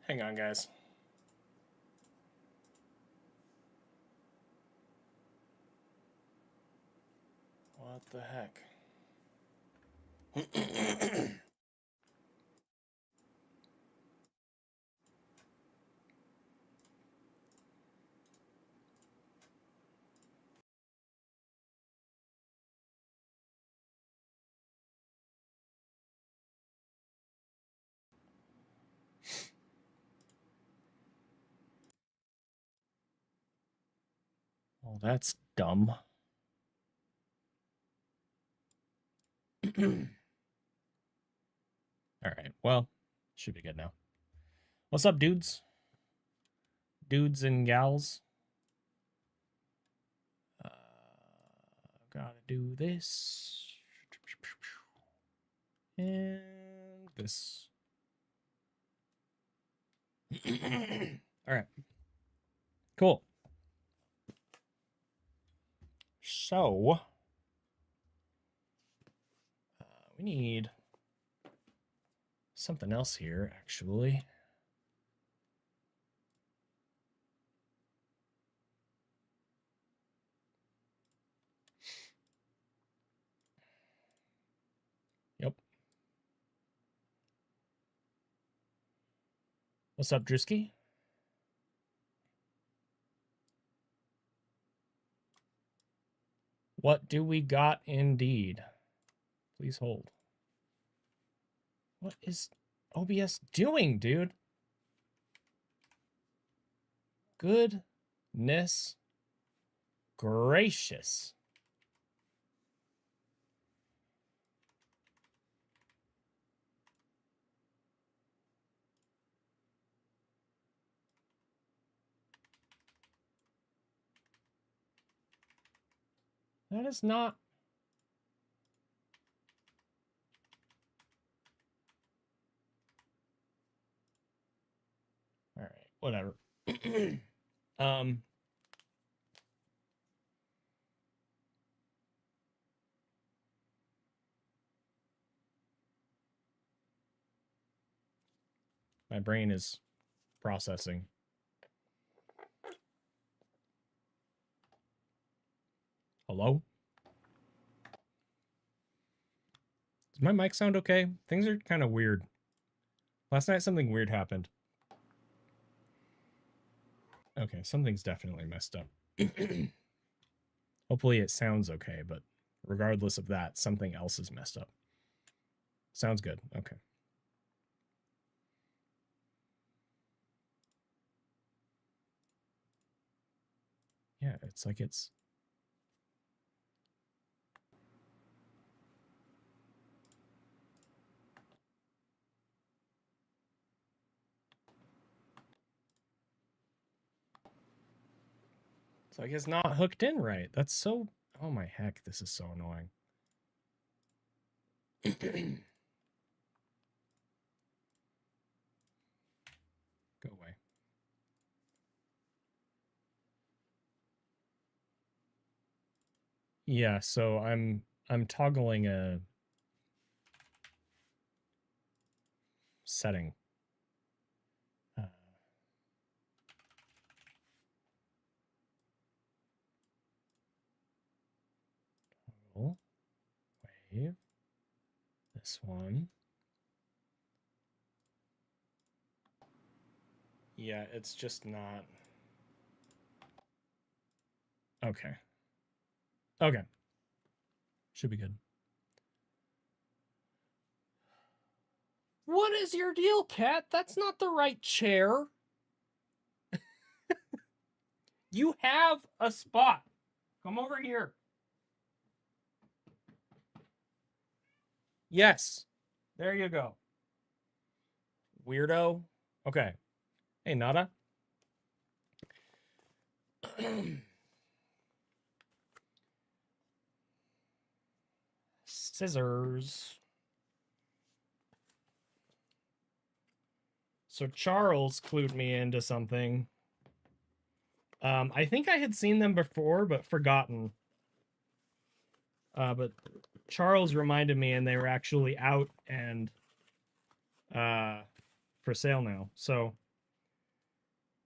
Hang on, guys. What the heck? Well, that's dumb. All right. Well, should be good now. What's up, dudes? Dudes and gals. Gotta do this. And this. All right. Cool. So, we need something else here, actually. Yep. What's up, Drewski? What do we got indeed? Please hold. What is OBS doing, dude? Goodness gracious. That is not... All right, whatever. My brain is processing. Hello? Does my mic sound okay? Things are kind of weird. Last night something weird happened. Okay, something's definitely messed up. Hopefully it sounds okay, but regardless of that, something else is messed up. Sounds good. Okay. Yeah, it's like it's... It's like it's not hooked in right. That's so... Oh my heck, this is so annoying. Go away. Yeah, so I'm toggling a setting. Toggle, wave, this one. Yeah, it's just not... Okay. Okay. Should be good. What is your deal, Cat? That's not the right chair. You have a spot. Come over here. Yes. There you go. Weirdo. Okay. Hey, Nada. Scissors. So Charles clued me into something. I think I had seen them before, but forgotten. But Charles reminded me, and they were actually out and for sale now. So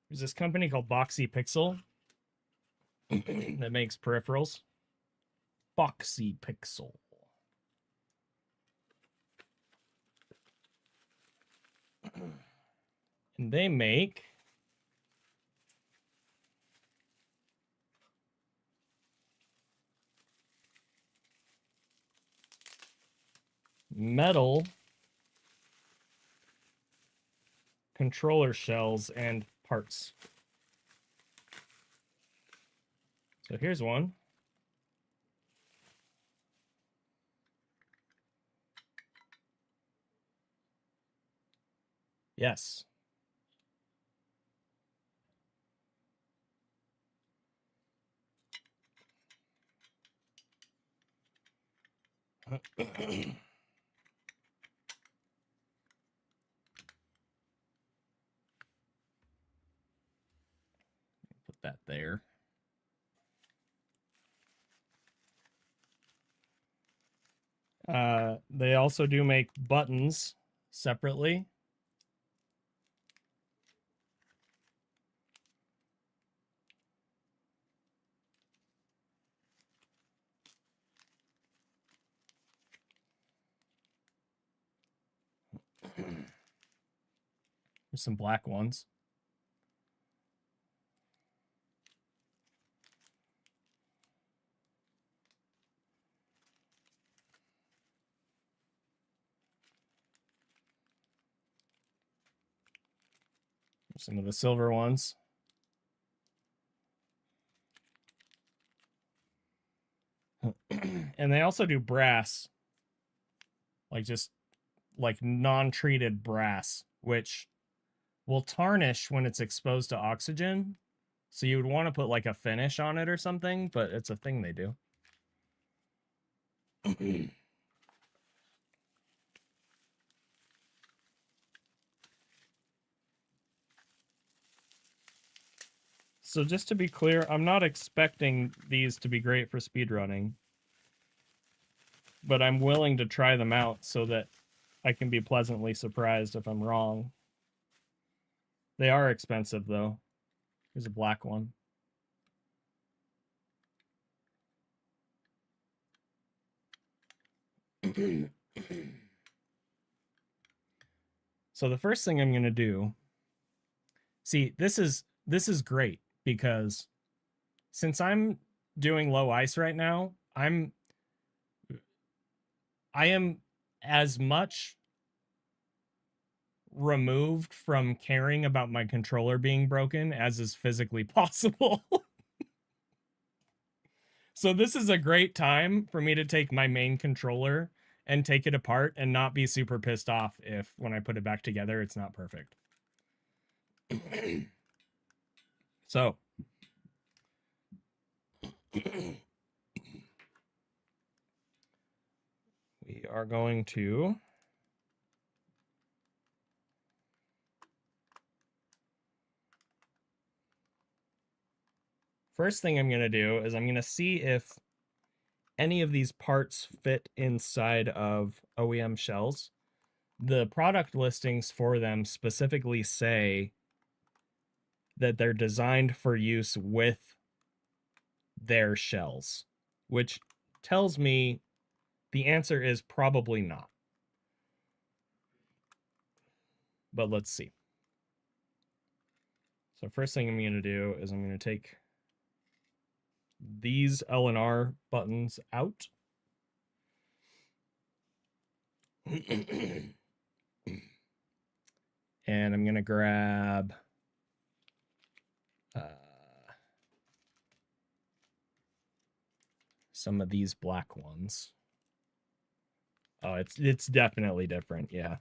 There's this company called Boxy Pixel that makes peripherals. Boxy Pixel. And they make metal controller shells and parts. So here's one. Yes. Put that there. They also do make buttons separately. There's some black ones. There's some of the silver ones. And they also do brass. Like just like non-treated brass, which will tarnish when it's exposed to oxygen. So you would want to put like a finish on it or something, but it's a thing they do. So just to be clear, I'm not expecting these to be great for speedrunning, but I'm willing to try them out so that I can be pleasantly surprised if I'm wrong. They are expensive, though. Here's a black one. So the first thing I'm going to do, see, this is great because since I'm doing low ice right now, I am as much removed from caring about my controller being broken as is physically possible. So this is a great time for me to take my main controller and take it apart and not be super pissed off if when I put it back together it's not perfect. So we are going to first thing I'm going to do is I'm going to see if any of these parts fit inside of OEM shells. The product listings for them specifically say that they're designed for use with their shells, which tells me the answer is probably not. But let's see. So first thing I'm going to do is I'm going to take these L and R buttons out. And I'm going to grab some of these black ones. Oh, it's definitely different, yeah.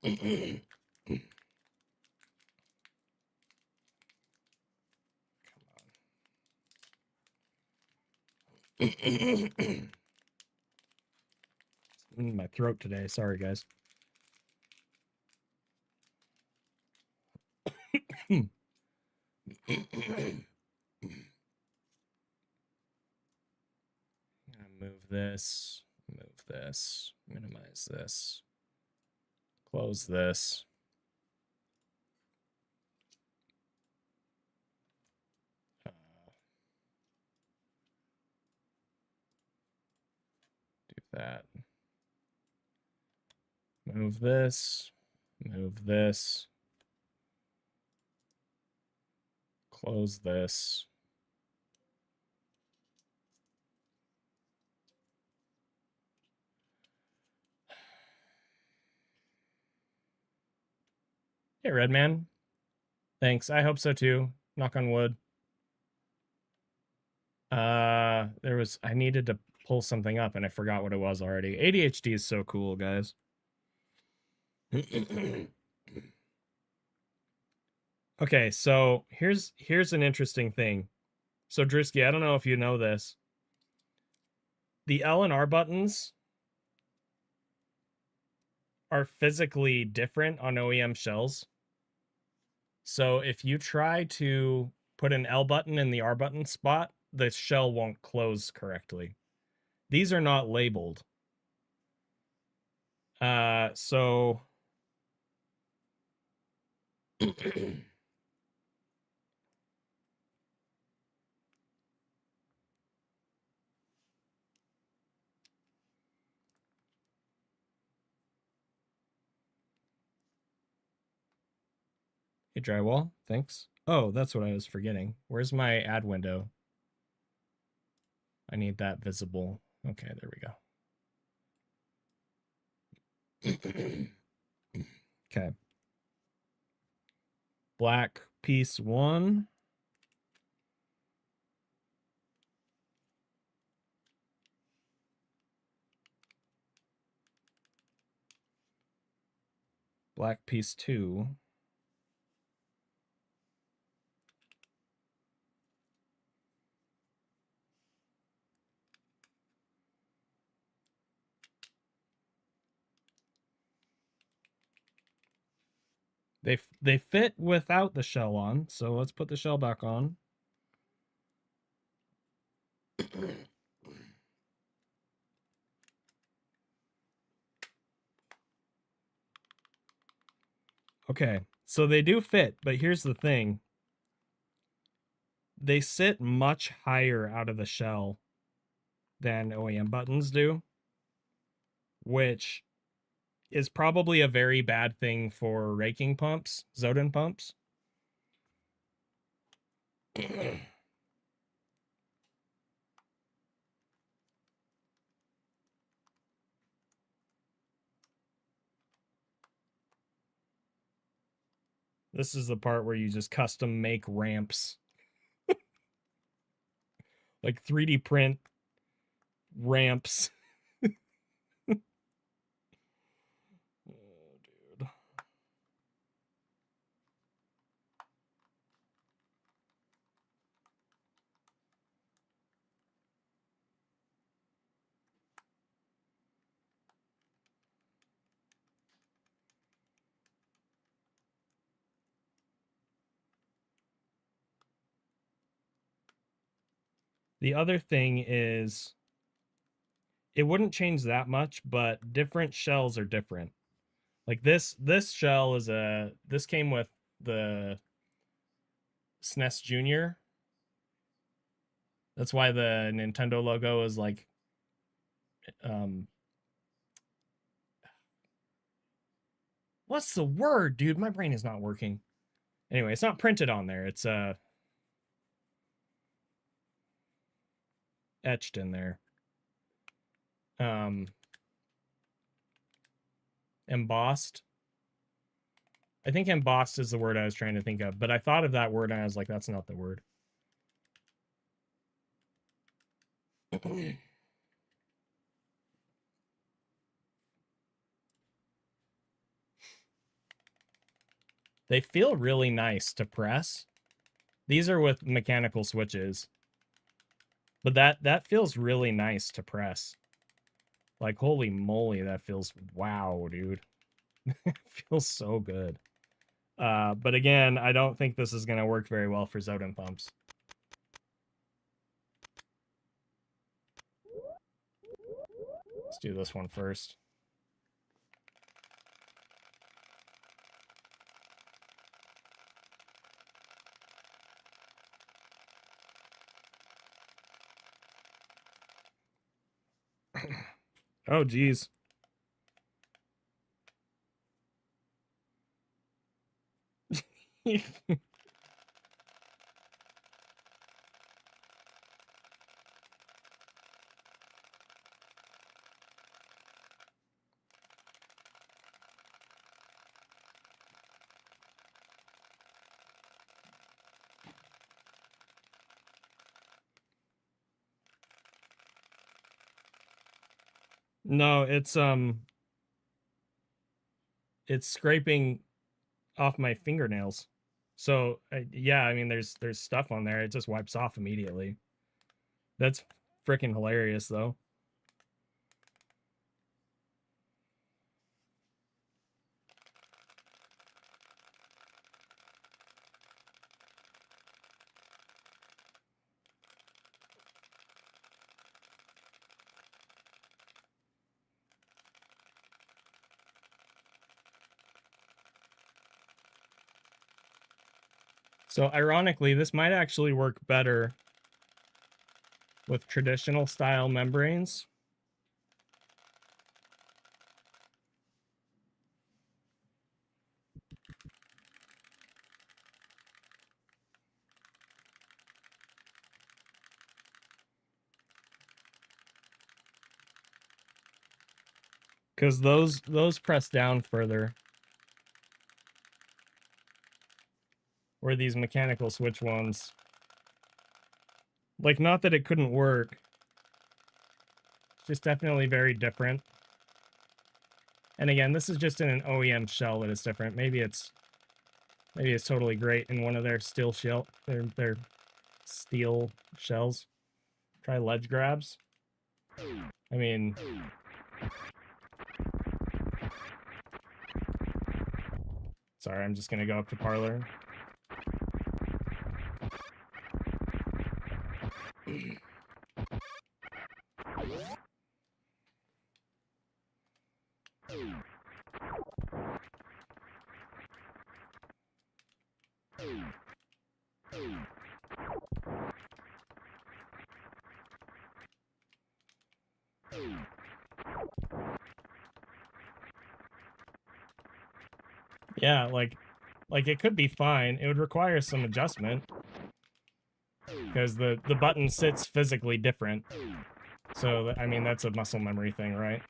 In my throat today, sorry guys. Move this, minimize this, close this. that. Move this, move this, close this. Hey, Redman. Thanks. I hope so too. Knock on wood. I needed to pull something up and I forgot what it was already. ADHD is so cool, guys. Okay, so here's an interesting thing. So Drewski, I don't know if you know this. The L and R buttons are physically different on OEM shells. So if you try to put an L button in the R button spot, the shell won't close correctly. These are not labeled. So Hey, drywall, thanks. Oh, that's what I was forgetting. Where's my add window? I need that visible. Okay, there we go. Okay. Black piece 1. Black piece 2. They fit without the shell on, so let's put the shell back on. Okay, so they do fit, but here's the thing. They sit much higher out of the shell than OEM buttons do, which is probably a very bad thing for raking pumps, Zoden pumps. This is the part where you just custom make ramps. Like 3D print ramps. Oh, dude. The other thing is, it wouldn't change that much, but different shells are different. Like this shell is this came with the SNES Junior. That's why the Nintendo logo is like what's the word, dude? My brain is not working. Anyway, it's not printed on there. It's etched in there. Embossed. I think embossed is the word I was trying to think of, but I thought of that word and I was like, that's not the word. They feel really nice to press. These are with mechanical switches. But that feels really nice to press. Like, holy moly, that feels wow, dude. It feels so good. But again, I don't think this is going to work very well for Zoden pumps. Let's do this one first. Oh, geez. No, it's scraping off my fingernails. So yeah, I mean, there's stuff on there. It just wipes off immediately. That's freaking hilarious, though. So ironically, this might actually work better with traditional style membranes. Because those press down further. Where these mechanical switch ones, like, not that it couldn't work, it's just definitely very different. And again, this is just in an OEM shell that is different. Maybe it's totally great in one of their steel steel shells. Try ledge grabs. I mean, sorry, I'm just gonna go up to parlor. Yeah, like it could be fine. It would require some adjustment because the button sits physically different. So I mean, that's a muscle memory thing, right?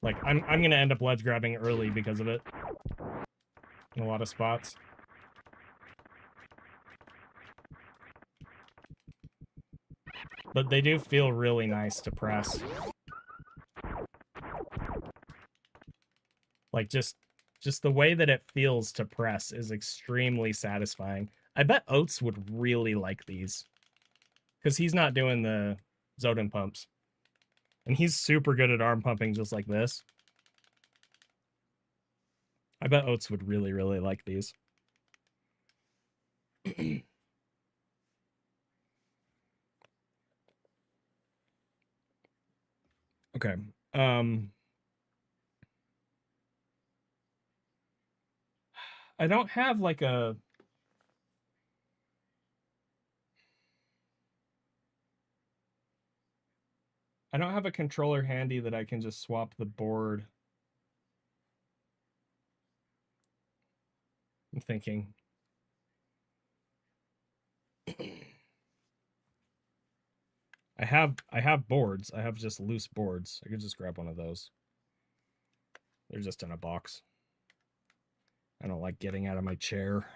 Like, I'm gonna end up ledge grabbing early because of it in a lot of spots. But they do feel really nice to press. Like, just the way that it feels to press is extremely satisfying. I bet Oates would really like these. Because he's not doing the Zoden pumps. And he's super good at arm pumping just like this. I bet Oates would really, really like these. Okay. I don't have like a I don't have a controller handy that I can just swap the board. I'm thinking. I have boards. I have just loose boards. I could just grab one of those. They're just in a box. I don't like getting out of my chair.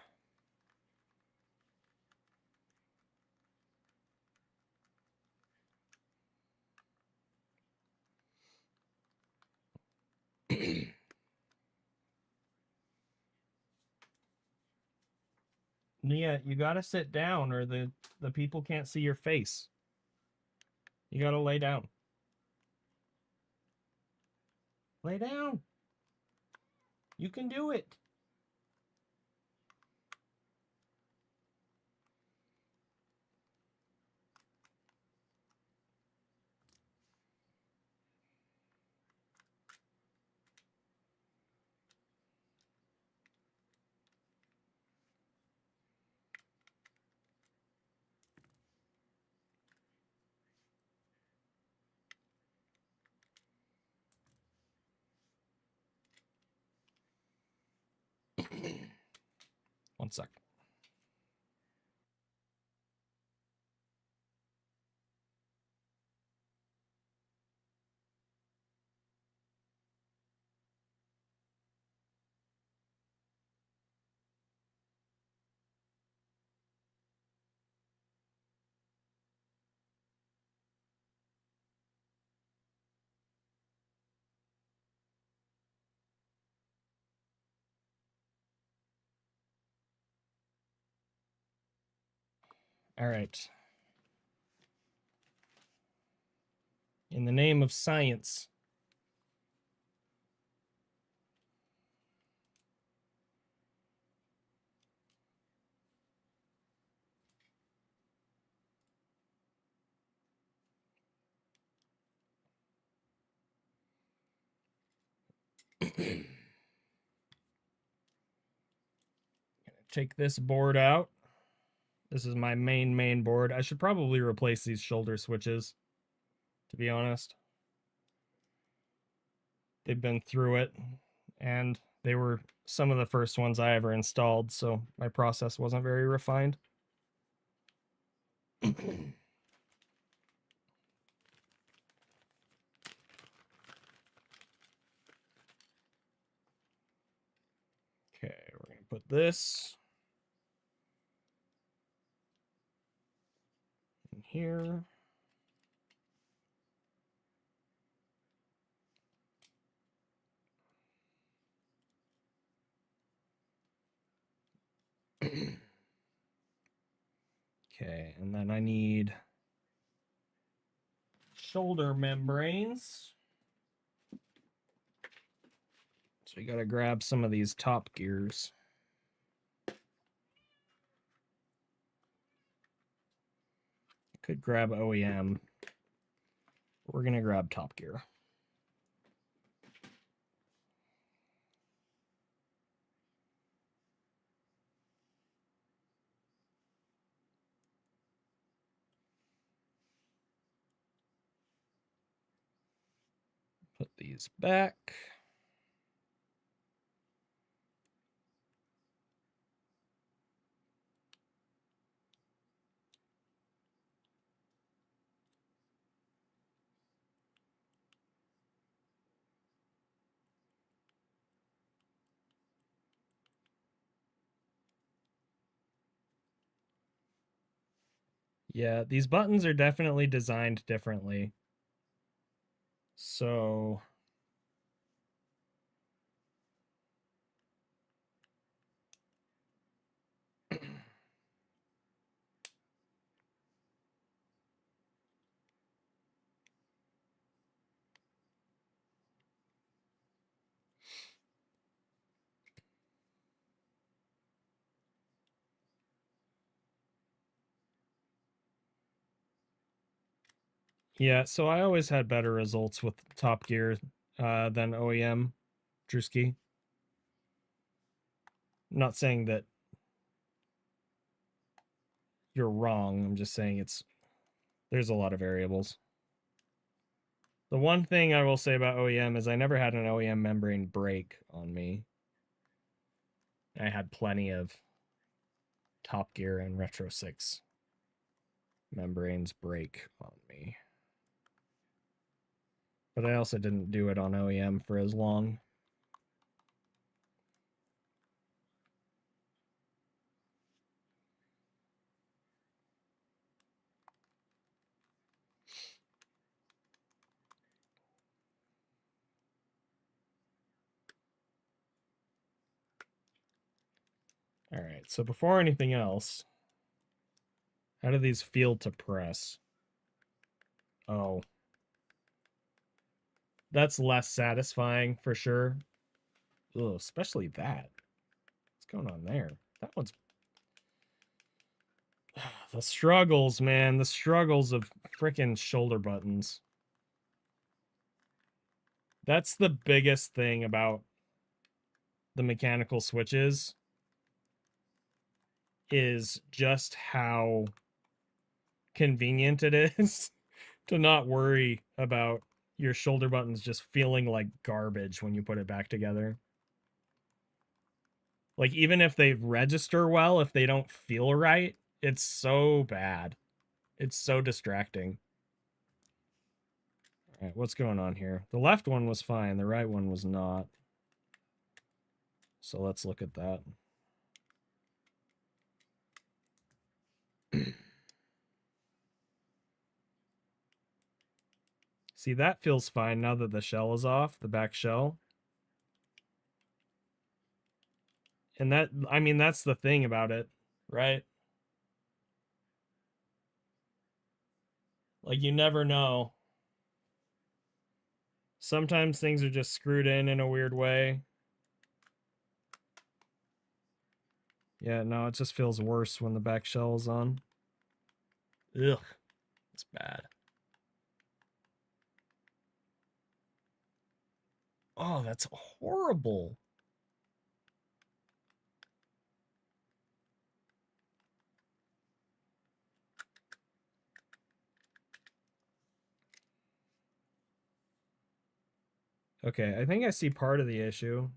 Yeah, you gotta sit down or the people can't see your face. You gotta lay down. Lay down. You can do it. One sec. All right. In the name of science. Take this board out. This is my main board. I should probably replace these shoulder switches, to be honest. They've been through it, and they were some of the first ones I ever installed, so my process wasn't very refined. Okay, we're going to put this in here. Okay, and then I need shoulder membranes. So we got to grab some of these top gears. Could grab OEM. We're going to grab Top Gear. Put these back. Yeah, these buttons are definitely designed differently. So yeah, so I always had better results with Top Gear than OEM, Drewski. I'm not saying that you're wrong. I'm just saying there's a lot of variables. The one thing I will say about OEM is I never had an OEM membrane break on me. I had plenty of Top Gear and Retro 6 membranes break on me. But I also didn't do it on OEM for as long. All right, so before anything else, how do these feel to press? Oh. That's less satisfying for sure. Ugh, especially that. What's going on there? That one's... The struggles, man. The struggles of freaking shoulder buttons. That's the biggest thing about the mechanical switches, is just how convenient it is to not worry about your shoulder buttons just feeling like garbage when you put it back together. Like, even if they register well, if they don't feel right, it's so bad. It's so distracting. All right, what's going on here? The left one was fine. The right one was not. So let's look at that. See, that feels fine now that the shell is off, the back shell. And that, I mean, that's the thing about it, right? Like, you never know. Sometimes things are just screwed in a weird way. Yeah, no, it just feels worse when the back shell is on. Ugh, it's bad. Oh, that's horrible. Okay, I think I see part of the issue.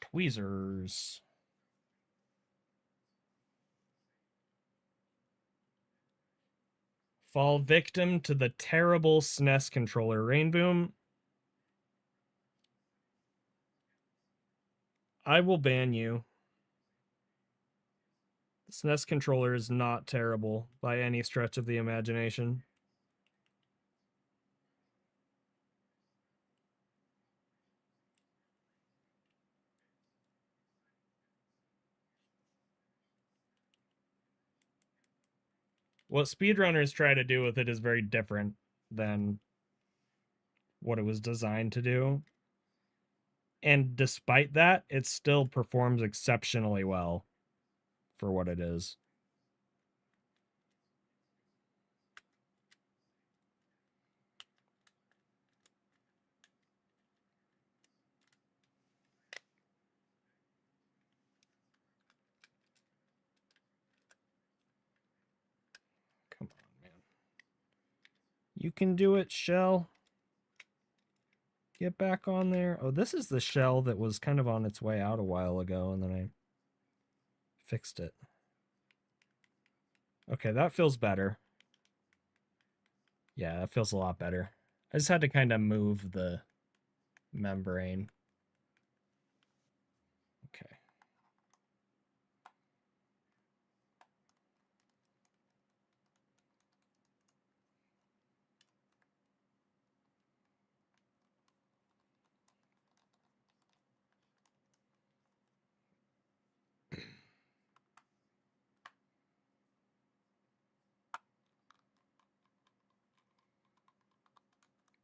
Tweezers. Fall victim to the terrible SNES controller. Rainboom, I will ban you. The SNES controller is not terrible by any stretch of the imagination. What speedrunners try to do with it is very different than what it was designed to do. And despite that, it still performs exceptionally well for what it is. Come on, man. You can do it, Shell. Get back on there. Oh, this is the shell that was kind of on its way out a while ago, and then I fixed it. Okay, that feels better. Yeah, that feels a lot better. I just had to kind of move the membrane. Okay.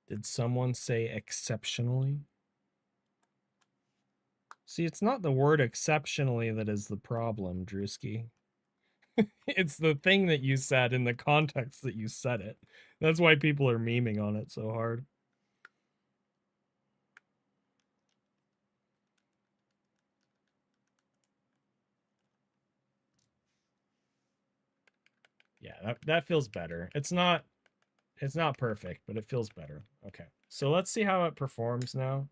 Did someone say exceptionally? See, it's not the word exceptionally that is the problem, Drewski. It's the thing that you said in the context that you said it. That's why people are memeing on it so hard. Yeah, that feels better. It's not perfect, but it feels better. Okay. So let's see how it performs now.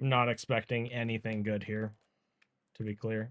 I'm not expecting anything good here, to be clear.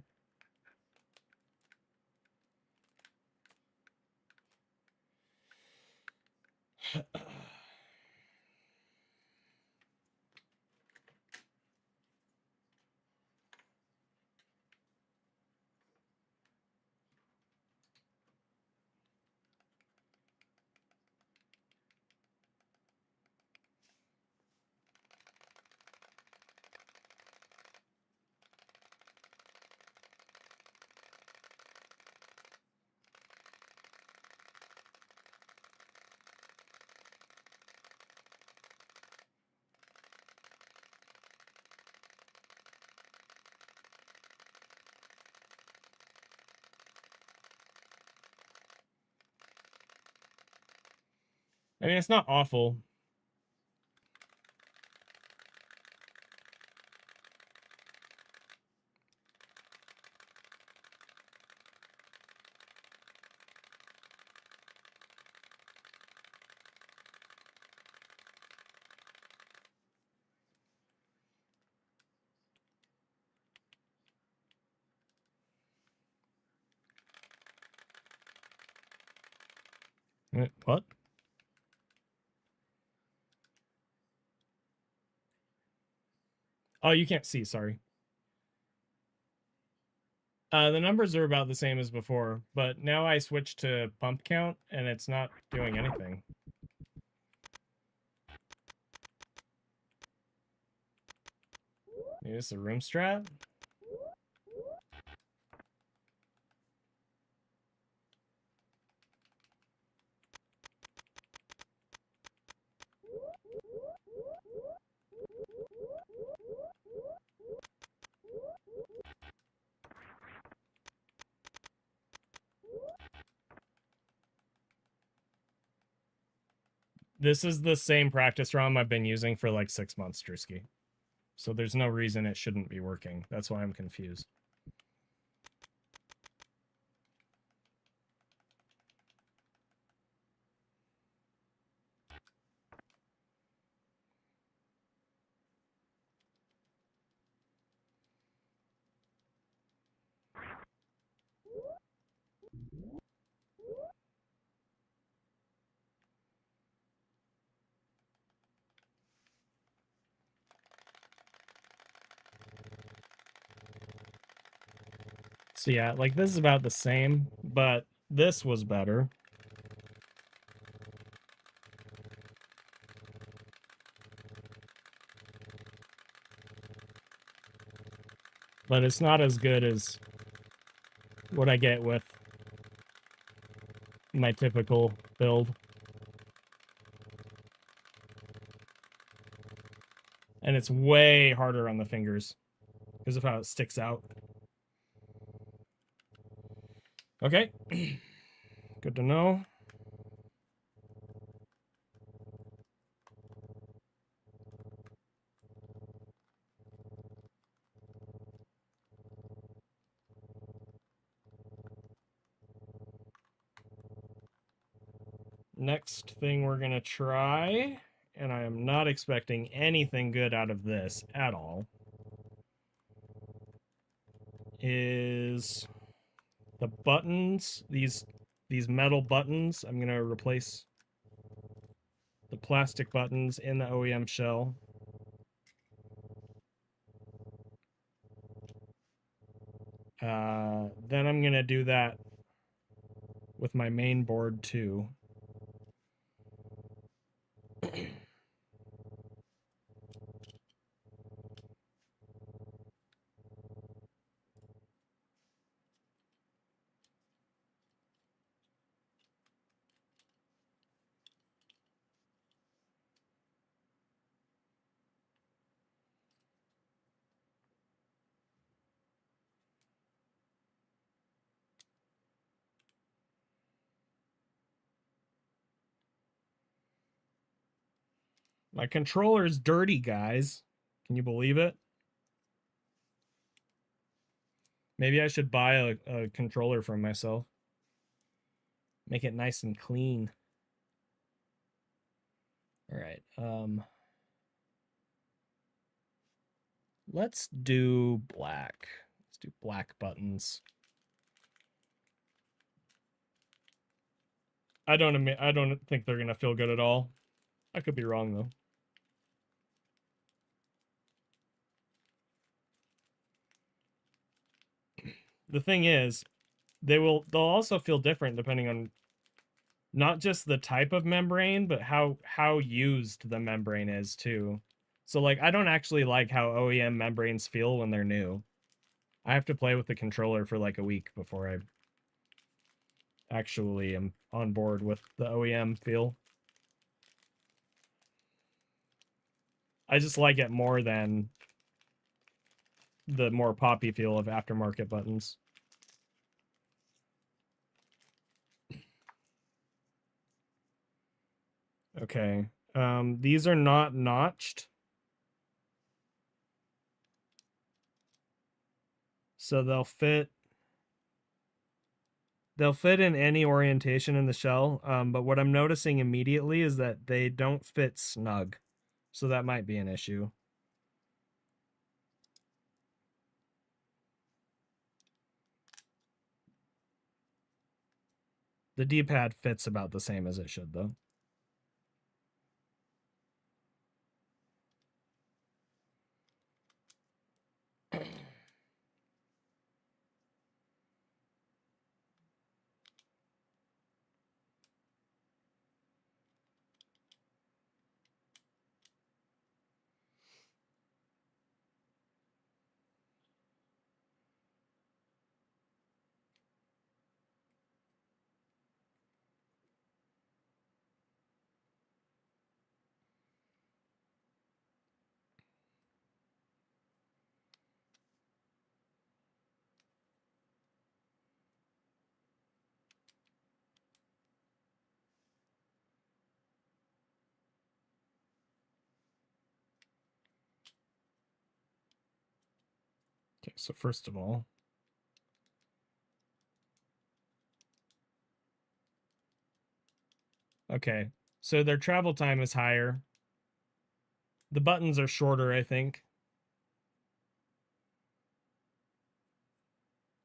I mean, it's not awful. What? Oh, you can't see, sorry. The numbers are about the same as before, but now I switched to pump count and it's not doing anything. Maybe it's a room strat? This is the same practice ROM I've been using for like 6 months, Drewski. So there's no reason it shouldn't be working. That's why I'm confused. So yeah, like this is about the same, but this was better. But it's not as good as what I get with my typical build. And it's way harder on the fingers because of how it sticks out. Okay. Good to know. Next thing we're going to try, and I am not expecting anything good out of this at all, is the buttons, these metal buttons. I'm going to replace the plastic buttons in the OEM shell. Then I'm going to do that with my main board too. My controller's dirty, guys. Can you believe it? Maybe I should buy a controller for myself. Make it nice and clean. All right. Let's do black. Let's do black buttons. I don't think they're gonna feel good at all. I could be wrong though. The thing is, they'll also feel different depending on not just the type of membrane, but how used the membrane is too. So like I don't actually like how OEM membranes feel when they're new. I have to play with the controller for like a week before I actually am on board with the OEM feel. I just like it more than the more poppy feel of aftermarket buttons. Okay. These are not notched. So they'll fit in any orientation in the shell. But what I'm noticing immediately is that they don't fit snug. So that might be an issue. The D-pad fits about the same as it should, though. Okay, so first of all, okay, so their travel time is higher. The buttons are shorter, I think.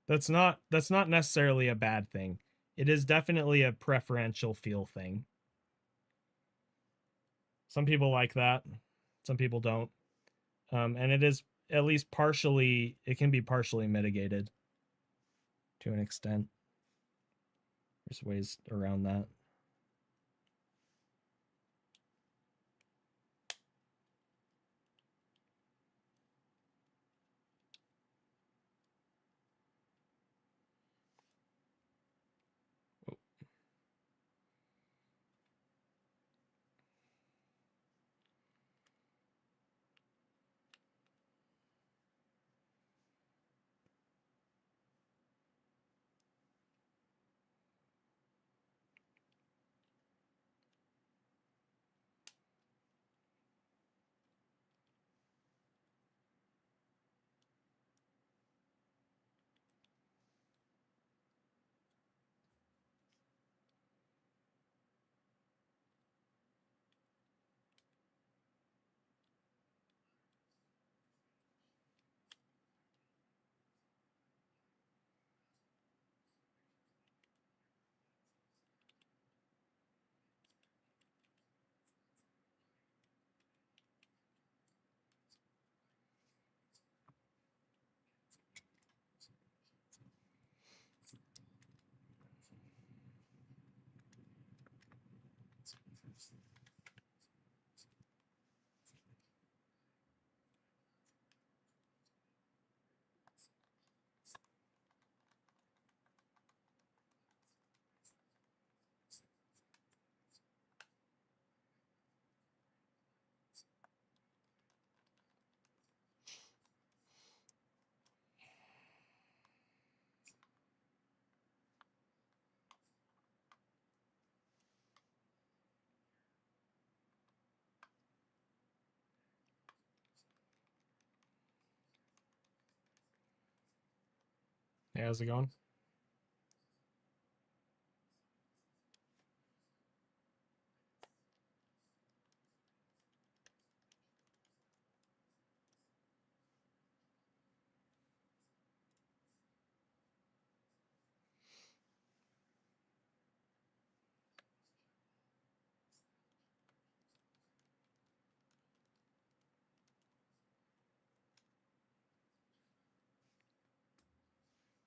That's not necessarily a bad thing. It is definitely a preferential feel thing. Some people like that. Some people don't. And it is at least partially, it can be partially mitigated to an extent. There's ways around that. Hey, how's it going?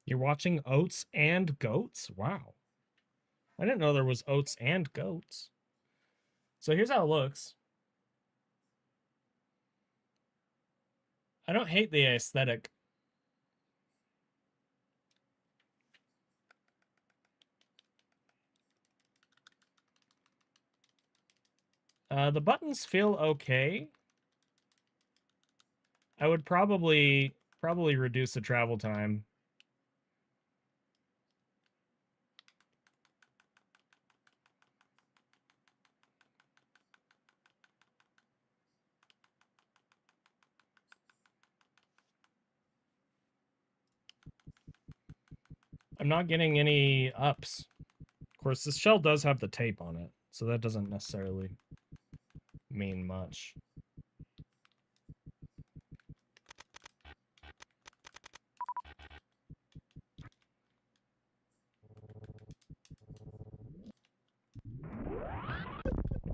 You're watching Oats and Goats? Wow. I didn't know there was Oats and Goats. So here's how it looks. I don't hate the aesthetic. The buttons feel okay. I would probably reduce the travel time. I'm not getting any ups. Of course, this shell does have the tape on it, so that doesn't necessarily mean much.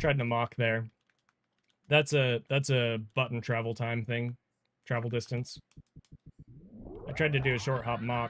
tried to mock there. That's a button travel time thing, travel distance. I tried to do a short hop mock.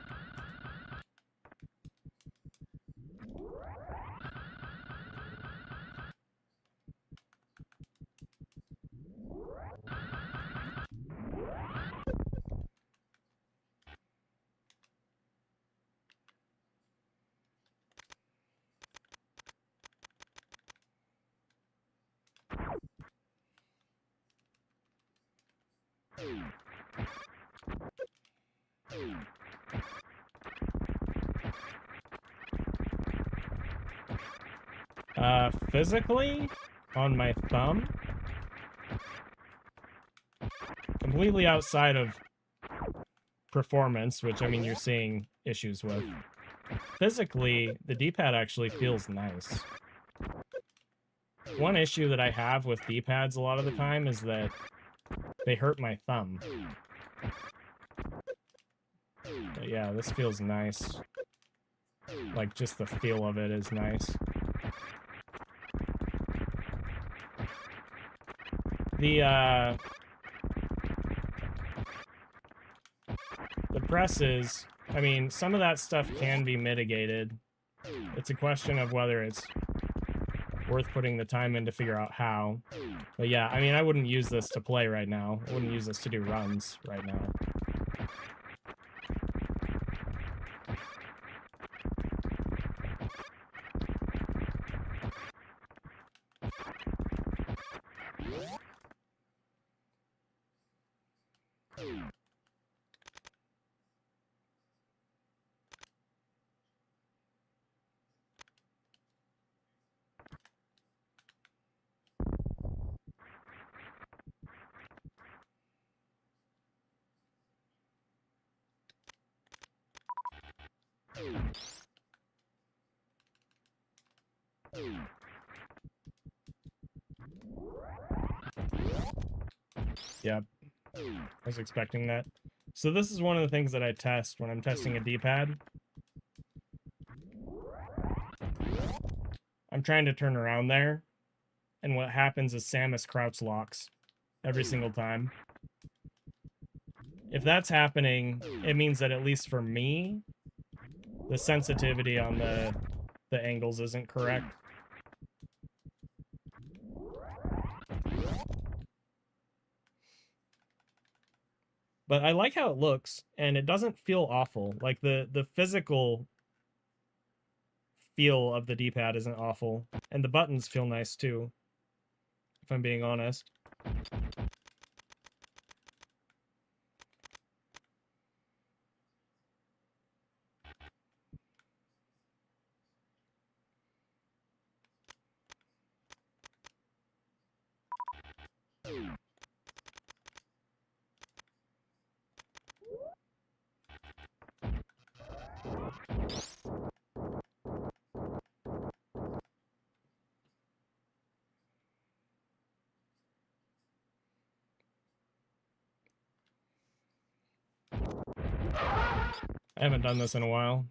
Physically, on my thumb, completely outside of performance, which, I mean, you're seeing issues with. Physically, the D-pad actually feels nice. One issue that I have with D-pads a lot of the time is that they hurt my thumb. But yeah, this feels nice. Like, just the feel of it is nice. The presses, I mean, some of that stuff can be mitigated. It's a question of whether it's worth putting the time in to figure out how. But yeah, I mean, I wouldn't use this to play right now. I wouldn't use this to do runs right now. Yep. I was expecting that. So this is one of the things that I test when I'm testing a D-pad. I'm trying to turn around there, and what happens is Samus crouch locks every single time. If that's happening, it means that, at least for me, the sensitivity on the angles isn't correct. But I like how it looks, and it doesn't feel awful. Like, the physical feel of the D-pad isn't awful, and the buttons feel nice too, if I'm being honest. I haven't done this in a while.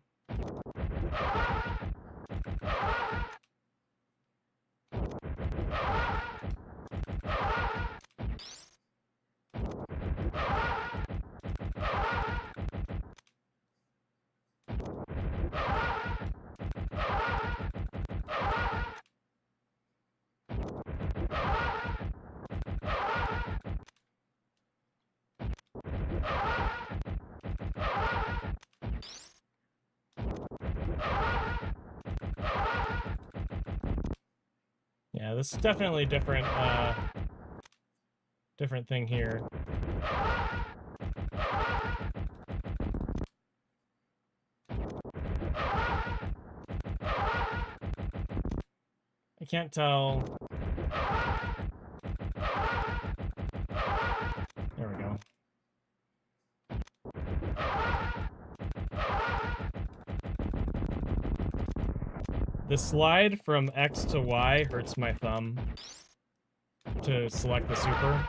Yeah, this is definitely different, different thing here. I can't tell. There we go. The slide from X to Y hurts my thumb to select the super.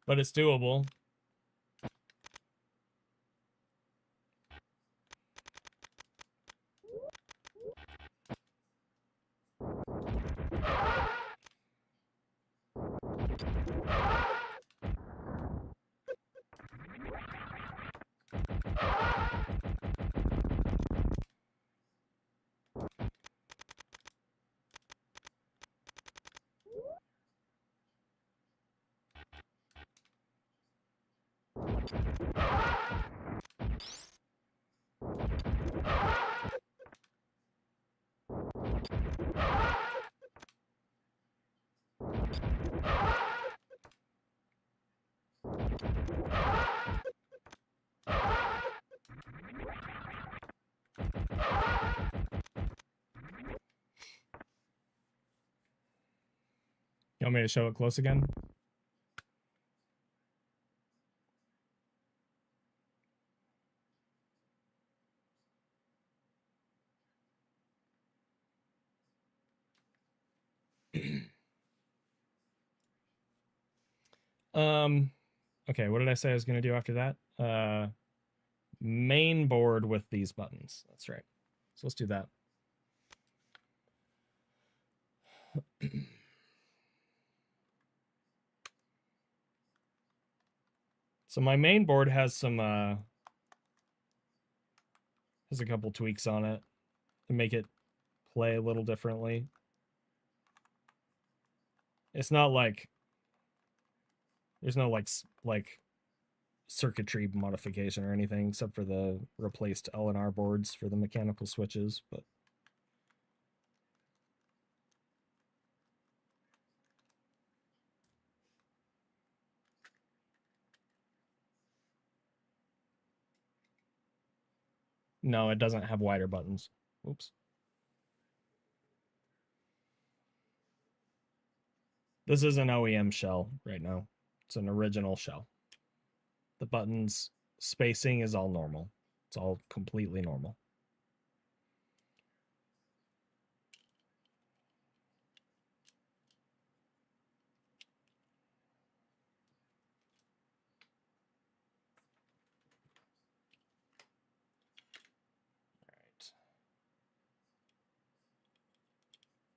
But it's doable. You want me to show it close again? Okay, what did I say I was going to do after that? Main board with these buttons. That's right. So let's do that. So my main board has some has a couple tweaks on it to make it play a little differently. It's not like there's no like circuitry modification or anything except for the replaced L&R boards for the mechanical switches, but no, it doesn't have wider buttons. Oops. This is an OEM shell right now. It's an original shell. The buttons spacing is all normal. It's all completely normal.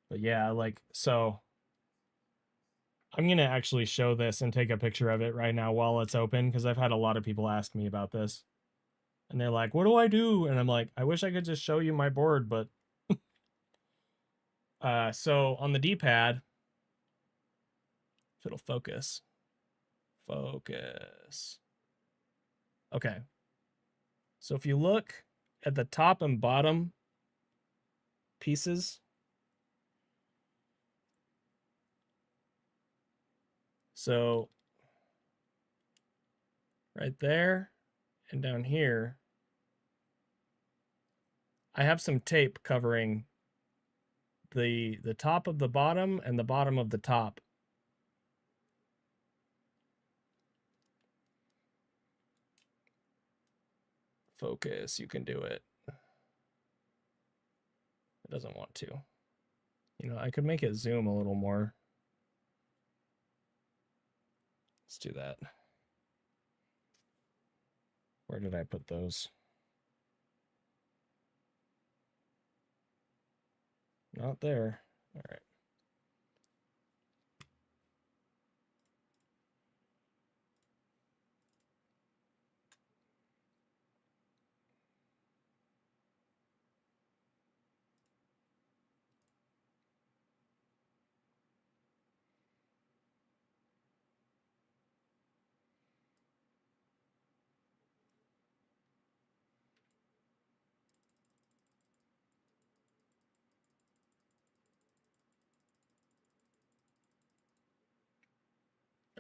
But yeah, like, so I'm going to actually show this and take a picture of it right now while it's open because I've had a lot of people ask me about this. And they're like, what do I do? And I'm like, I wish I could just show you my board, but so on the D-pad, if it'll focus. Focus. Okay. So if you look at the top and bottom pieces, so right there and down here, I have some tape covering the top of the bottom and the bottom of the top. Focus, you can do it. It doesn't want to. You know, I could make it zoom a little more. Let's do that. Where did I put those? Not there. All right.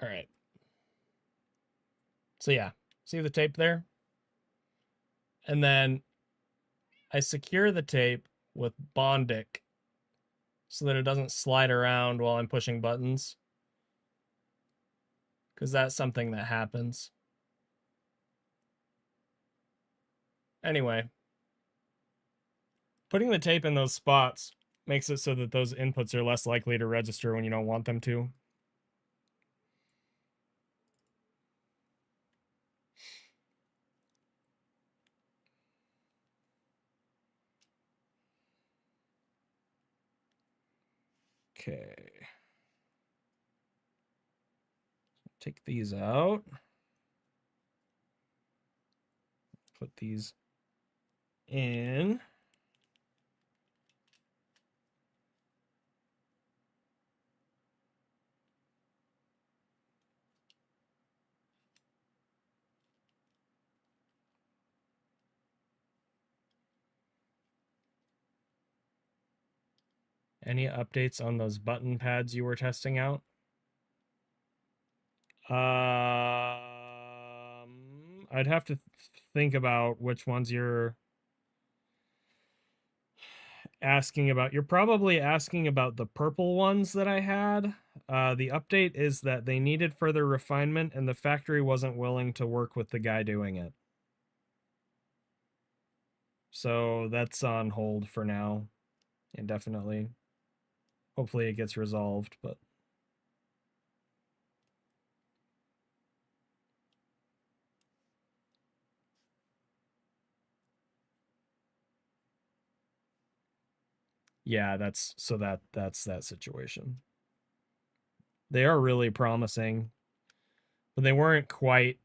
All right. So yeah, see the tape there? And then I secure the tape with Bondic so that it doesn't slide around while I'm pushing buttons. Because that's something that happens. Anyway, putting the tape in those spots makes it so that those inputs are less likely to register when you don't want them to. Okay. take these out. Put these in. Any updates on those button pads you were testing out? I'd have to think about which ones you're asking about. You're probably asking about the purple ones that I had. The update is that they needed further refinement and the factory wasn't willing to work with the guy doing it. So that's on hold for now, indefinitely. Hopefully it gets resolved, but yeah, that's that situation. They are really promising, but they weren't quite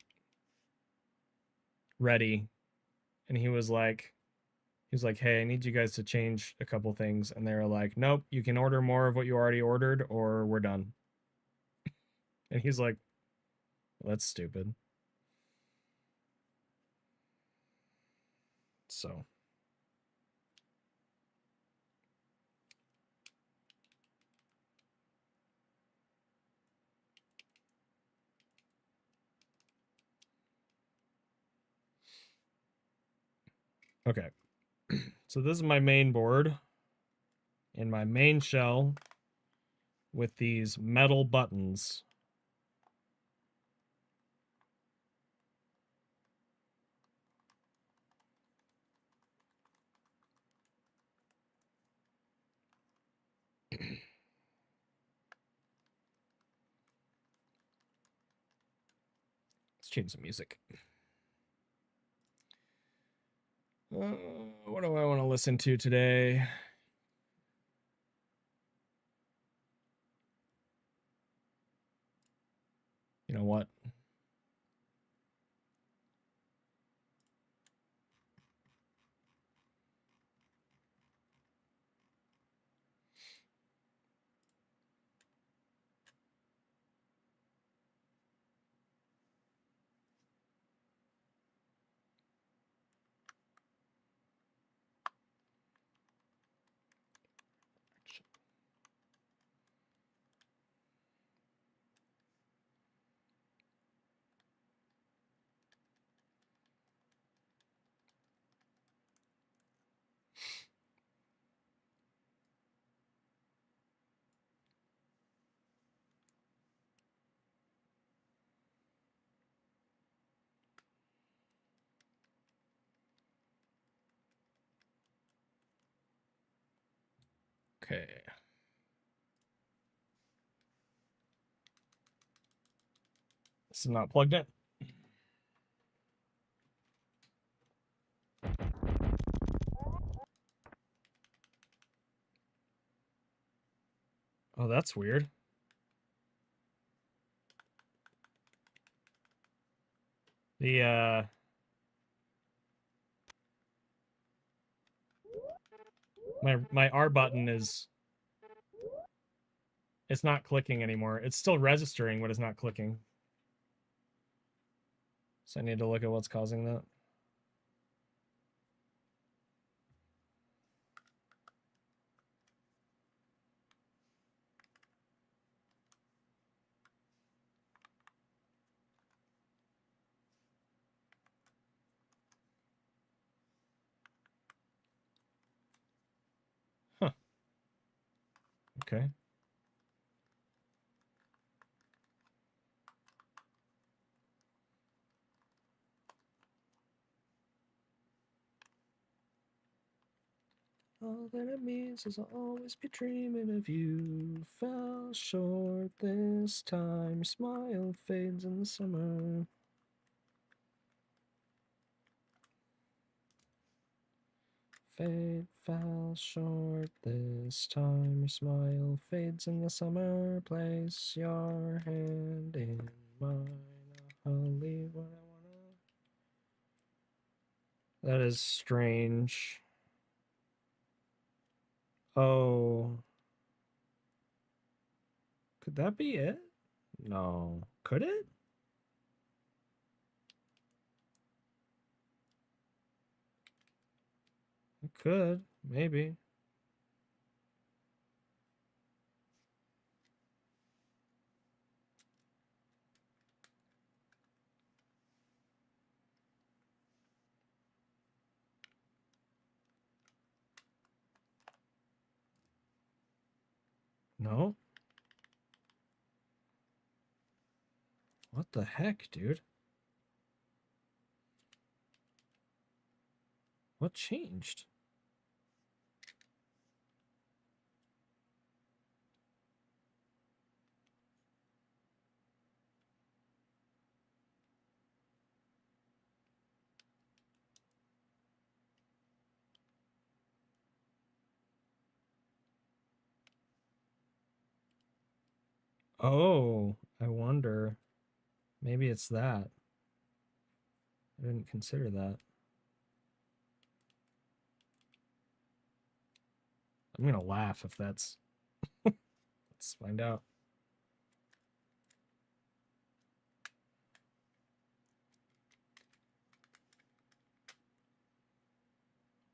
ready. And he was like, hey, I need you guys to change a couple things. And they were like, nope, you can order more of what you already ordered or we're done. And he's like, well, that's stupid. So okay. So this is my main board and my main shell with these metal buttons. Let's change the music. What do I want to listen to today? You know what? Okay. This is not plugged in. Oh, that's weird. The my R button is it's not clicking anymore. It's still registering, but it's not clicking. So I need to look at what's causing that. Huh. Okay. All that it means is I'll always be dreaming of you. Fell short this time. Your smile fades in the summer. Fate fell short this time. Your smile fades in the summer. Place your hand in mine. That is strange. Oh. Could that be it? No. Could it? It could. Maybe. No. What the heck, dude? What changed? Oh, I wonder. Maybe it's that. I didn't consider that. I'm gonna laugh if that's... Let's find out.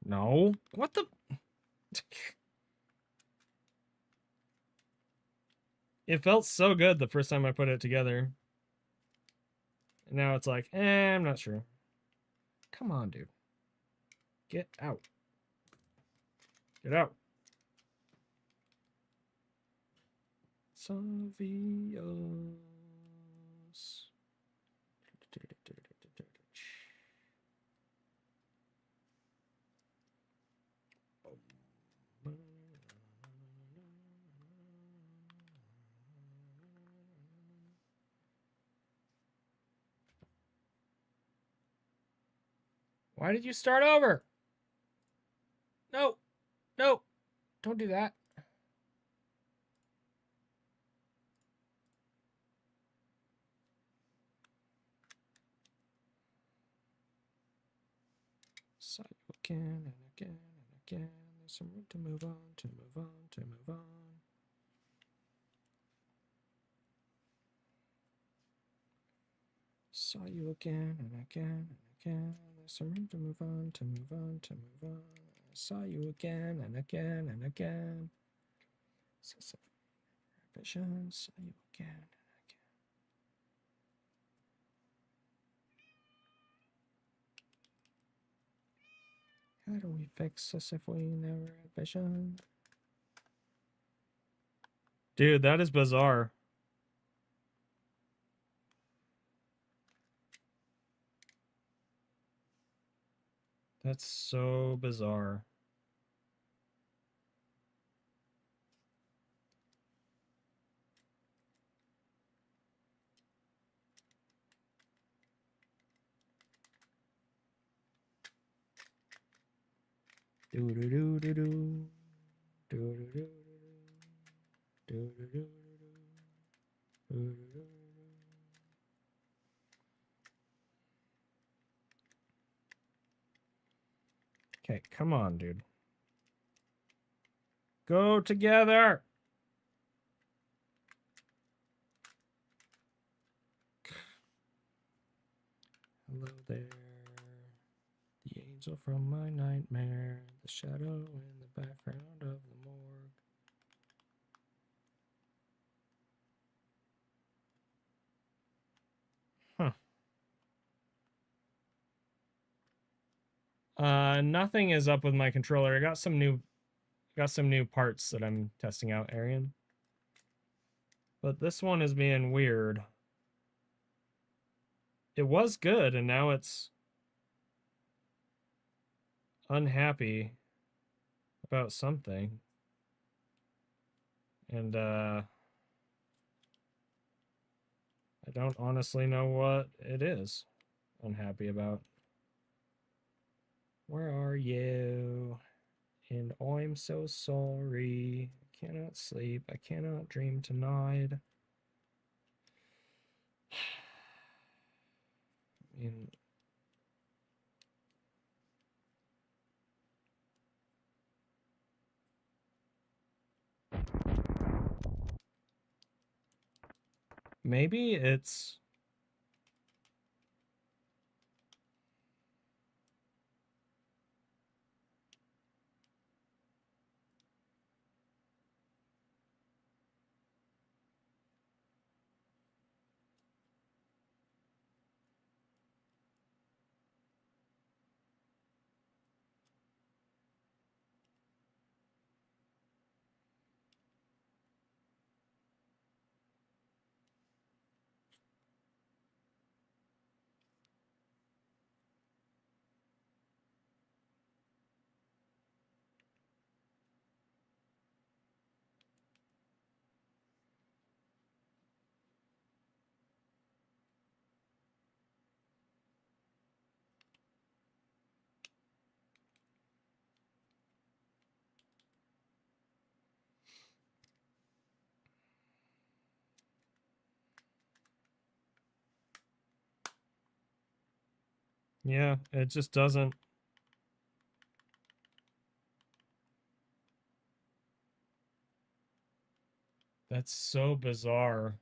No. What the... It felt so good the first time I put it together. And now it's like, I'm not sure. Come on, dude. Get out. Get out. Savios. Why did you start over? No. No. Don't do that. Saw you again and again and again. There's some room to move on, to move on, to move on. Saw you again and again and again. There's some room to move on, to move on, to move on. I saw you again and again and again. Vision, saw you again and again. How do we fix this if we never had vision? Dude, that is bizarre. That's so bizarre. Do do do do do. Do do do do do do do do. Okay, come on, dude. Go together. Hello there. The angel from my nightmare. The shadow in the background of the morgue. Nothing is up with my controller. I got some new parts that I'm testing out, Arian. But this one is being weird. It was good, and now it's unhappy about something. And I don't honestly know what it is unhappy about. Where are you? And I'm so sorry. I cannot sleep. I cannot dream tonight. I mean, Maybe it's... Yeah, it just doesn't... That's so bizarre.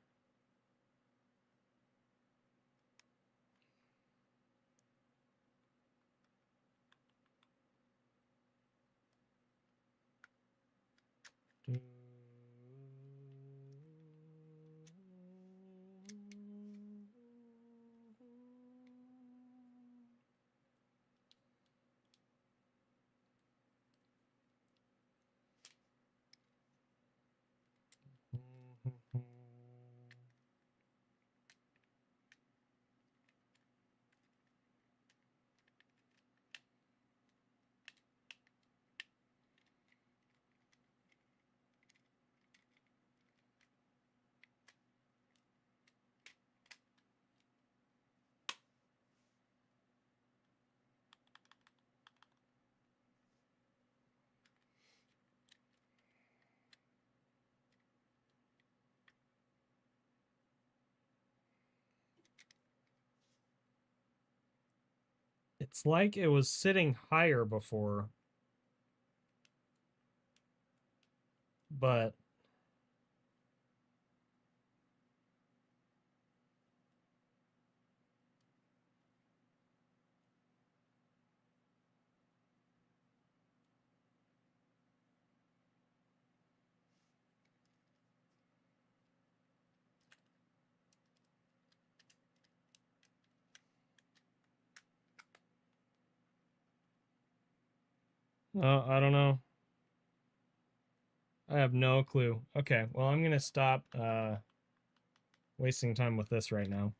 It's like it was sitting higher before, but I don't know. I have no clue. Okay, well, I'm gonna stop wasting time with this right now.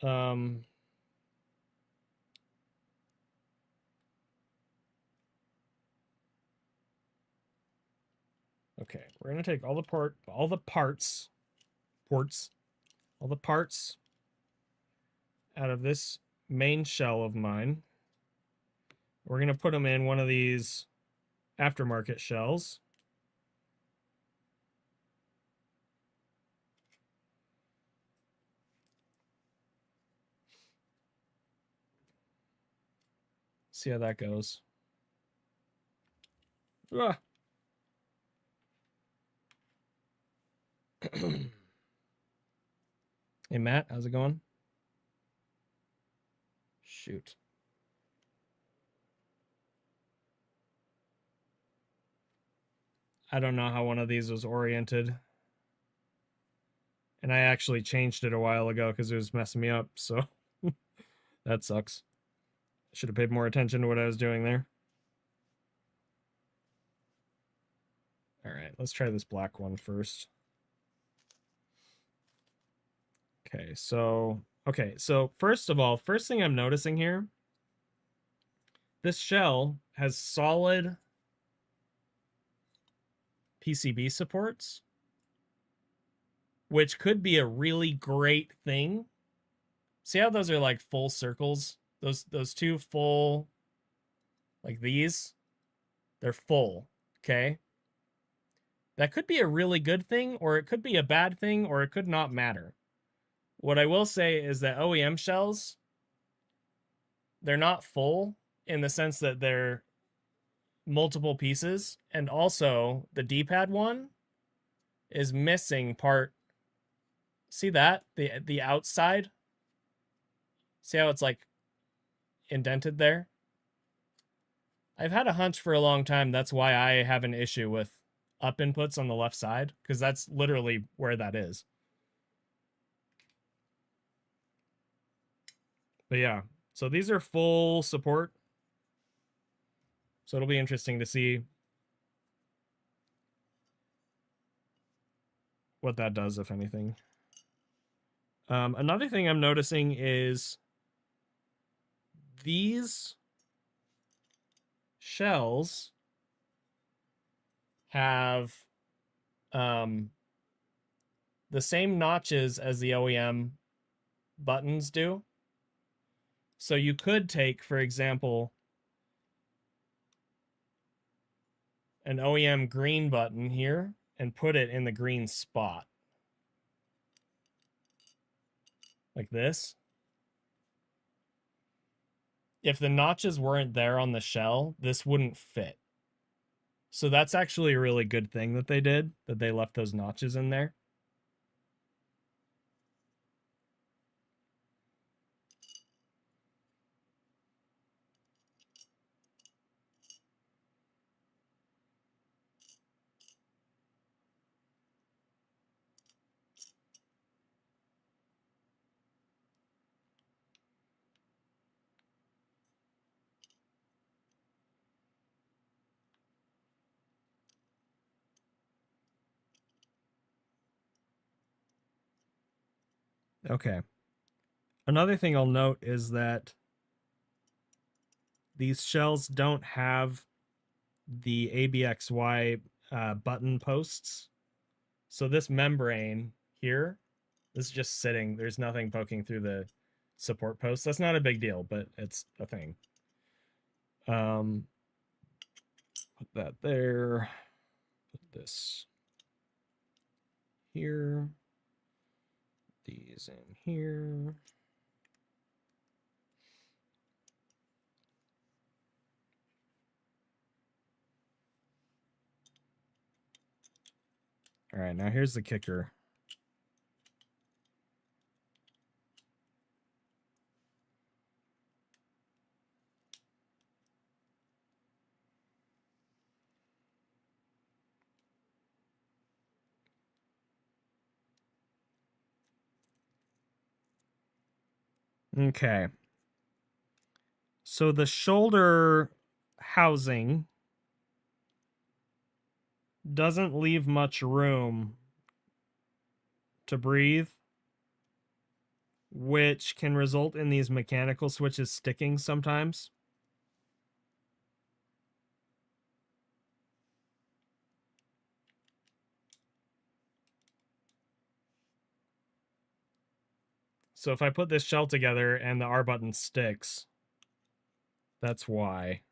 Um, okay, we're gonna take all the parts, all the parts out of this main shell of mine. We're gonna put them in one of these aftermarket shells. See how that goes. Ah. Hey, Matt, how's it going? Shoot. I don't know how one of these was oriented. And I actually changed it a while ago because it was messing me up, so that sucks. Should have paid more attention to what I was doing there. All right, let's try this black one first. Okay, so first of all, first thing I'm noticing here, this shell has solid PCB supports, which could be a really great thing. See how those are like full circles? Those two full, like these, they're full, okay? That could be a really good thing, or it could be a bad thing, or it could not matter. What I will say is that OEM shells, they're not full in the sense that they're multiple pieces, and also the D-pad one is missing part. See that? The outside? See how it's like indented there? I've had a hunch for a long time that's why I have an issue with up inputs on the left side, because that's literally where that is. But yeah, so these are full support. So it'll be interesting to see what that does, if anything. Another thing I'm noticing is these shells have the same notches as the OEM buttons do. So you could take, for example, an OEM green button here and put it in the green spot. Like this. If the notches weren't there on the shell, this wouldn't fit. So that's actually a really good thing that they did, that they left those notches in there. Okay. Another thing I'll note is that these shells don't have the ABXY button posts. So this membrane here, this is just sitting. There's nothing poking through the support post. That's not a big deal, but it's a thing. Put that there. Put this here. These in here. All right, now here's the kicker. Okay. So the shoulder housing doesn't leave much room to breathe, which can result in these mechanical switches sticking sometimes. So if I put this shell together and the R button sticks, that's why.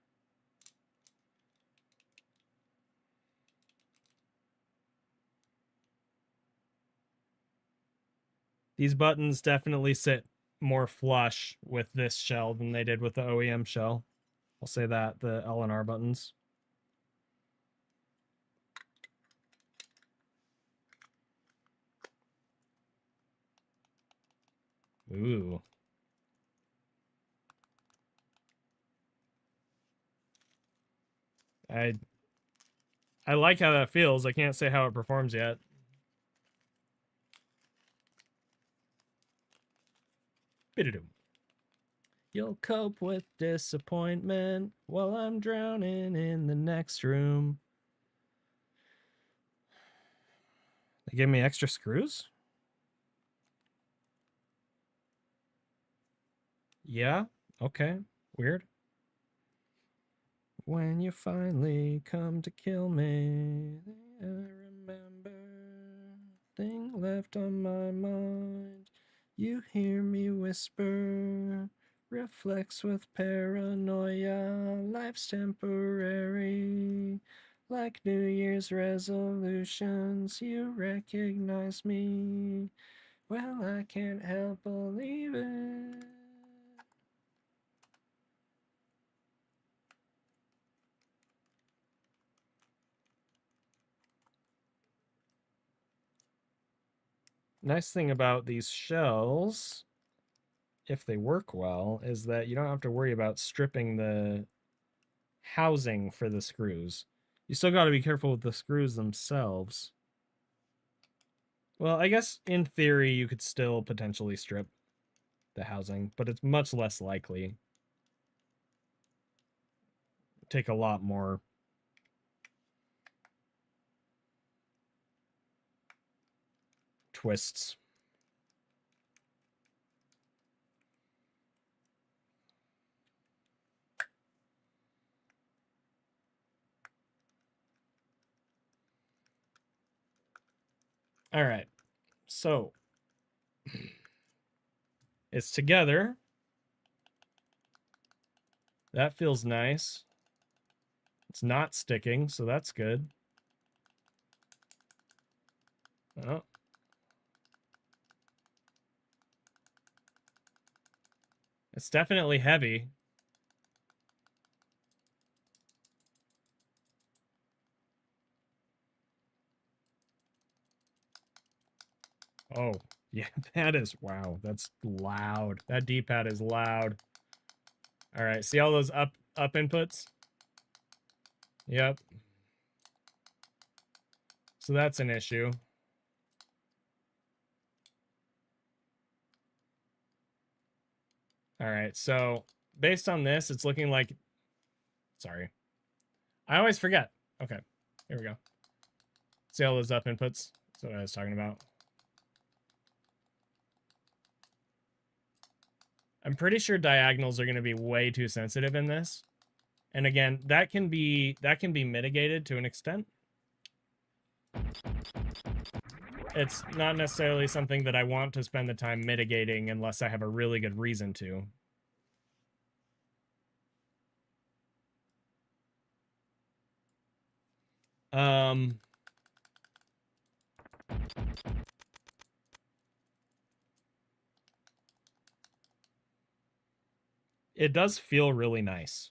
These buttons definitely sit more flush with this shell than they did with the OEM shell. I'll say that, the L and R buttons. Ooh. I like how that feels. I can't say how it performs yet. You'll cope with disappointment while I'm drowning in the next room. They gave me extra screws? Yeah, okay. Weird. When you finally come to kill me, I remember thing left on my mind. You hear me whisper, reflex with paranoia, life's temporary. Like New Year's resolutions, you recognize me. Well, I can't help believe it. Nice thing about these shells, if they work well, is that you don't have to worry about stripping the housing for the screws. You still got to be careful with the screws themselves. Well, I guess in theory you could still potentially strip the housing, but it's much less likely. Take a lot more twists. All right, so it's together. That feels nice. It's not sticking, so that's good. Oh. It's definitely heavy. Oh, yeah, that is, wow, that's loud. That D-pad is loud. All right, see all those up inputs? Yep. So that's an issue. All right, so based on this, it's looking like, sorry. I always forget. Okay, here we go. See all those up inputs? That's what I was talking about. I'm pretty sure diagonals are going to be way too sensitive in this. And again, that can be mitigated to an extent. It's not necessarily something that I want to spend the time mitigating unless I have a really good reason to. It does feel really nice.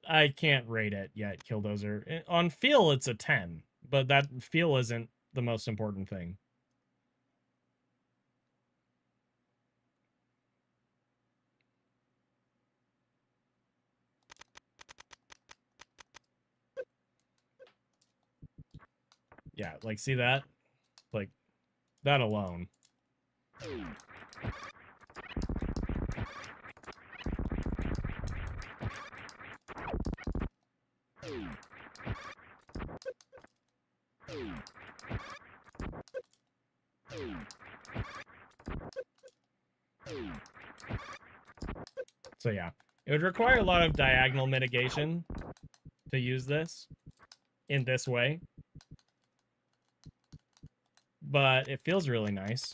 I can't rate it yet, Killdozer. On feel, it's a 10, but that feel isn't the most important thing. Yeah, like, see that? Like, that alone. So yeah, it would require a lot of diagonal mitigation to use this in this way, but it feels really nice.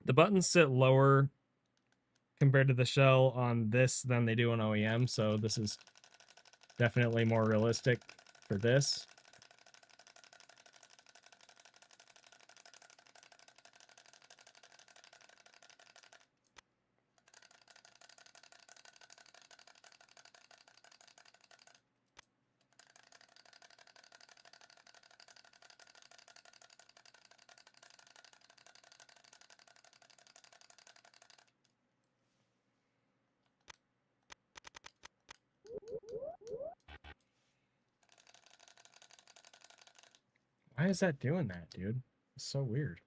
The buttons sit lower compared to the shell on this than they do on OEM, so this is definitely more realistic for this. Why is that doing that, dude? It's so weird.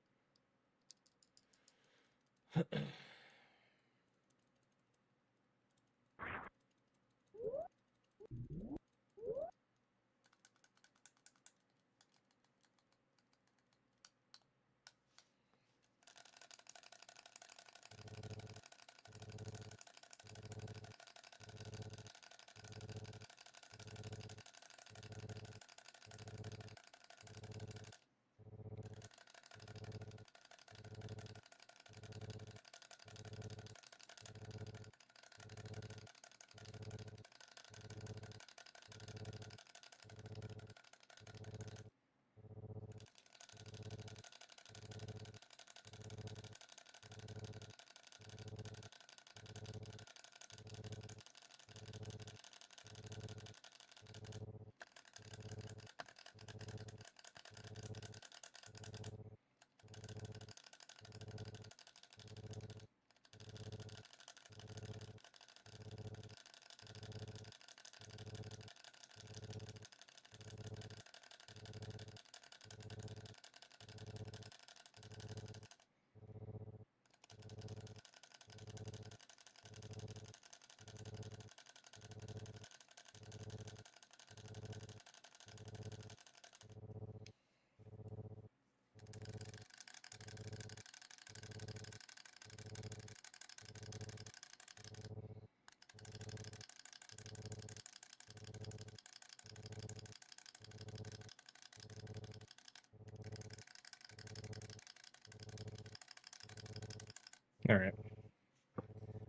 All right.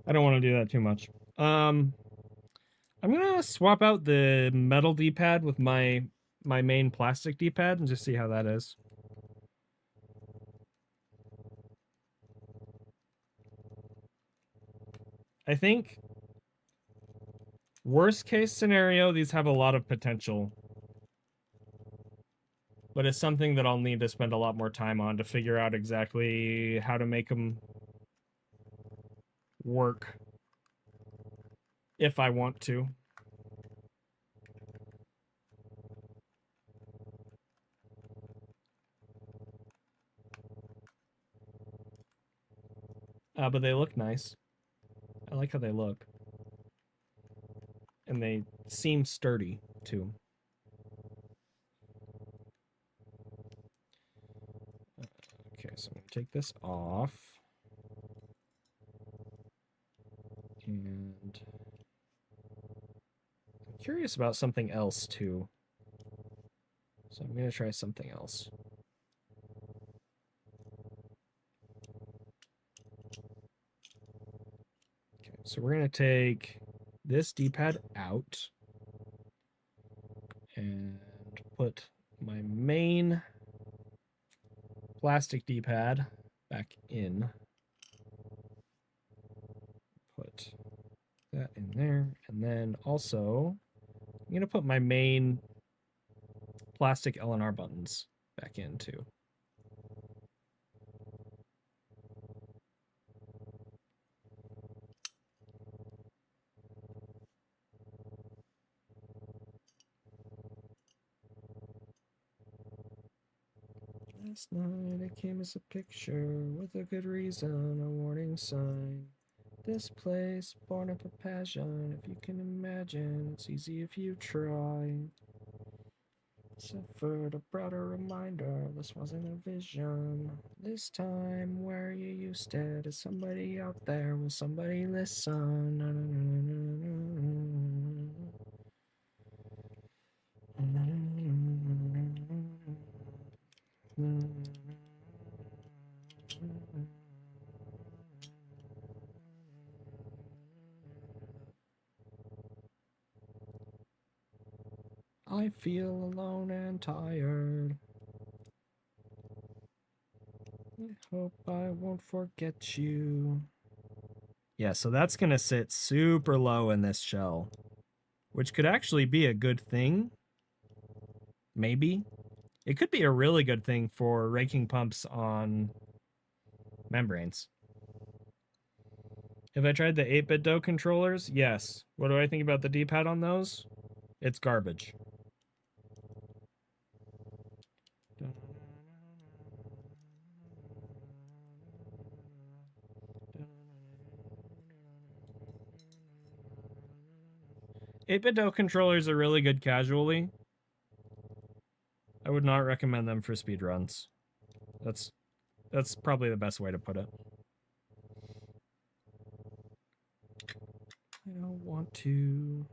I don't want to do that too much. I'm gonna swap out the metal D-pad with my main plastic D-pad and just see how that is. I think worst case scenario, these have a lot of potential. But it's something that I'll need to spend a lot more time on to figure out exactly how to make them work if I want to. But they look nice. I like how they look. And they seem sturdy, too. Okay, so I'm going to take this off. And I'm curious about something else, too. So I'm going to try something else. Okay, so we're going to take this D-pad out and put my main plastic D-pad back in. Put that in there. And then also, I'm going to put my main plastic L&R buttons back in too. Last night it came as a picture with a good reason, a warning sign. This place, born of a passion, if you can imagine, it's easy if you try. Suffered a broader reminder, this wasn't a vision. This time, where you used it, is somebody out there, will somebody listen? I feel alone and tired. I hope I won't forget you. Yeah, so that's going to sit super low in this shell, which could actually be a good thing. Maybe. It could be a really good thing for raking pumps on membranes. Have I tried the 8-bit Do controllers? Yes. What do I think about the D-pad on those? It's garbage. 8-bit Do controllers are really good casually. I would not recommend them for speedruns. That's probably the best way to put it. I don't want to.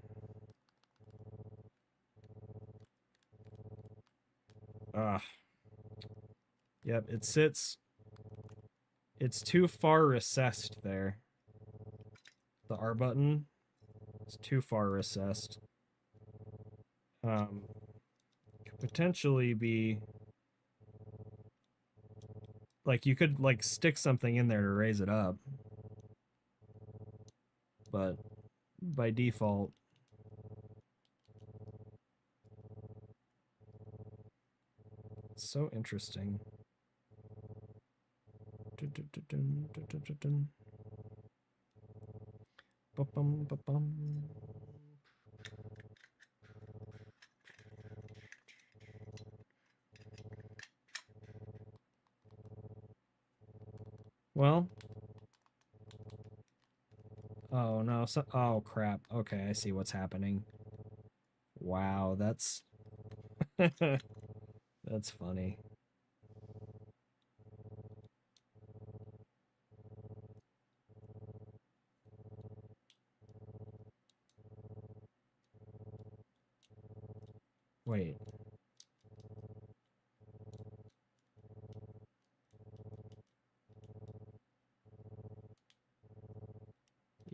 Yep, it sits. It's too far recessed there. The R button is too far recessed. Could potentially be like you could like stick something in there to raise it up, but by default, it's so interesting. Well, oh no, so, oh crap. Okay, I see what's happening. Wow, that's that's funny. Wait.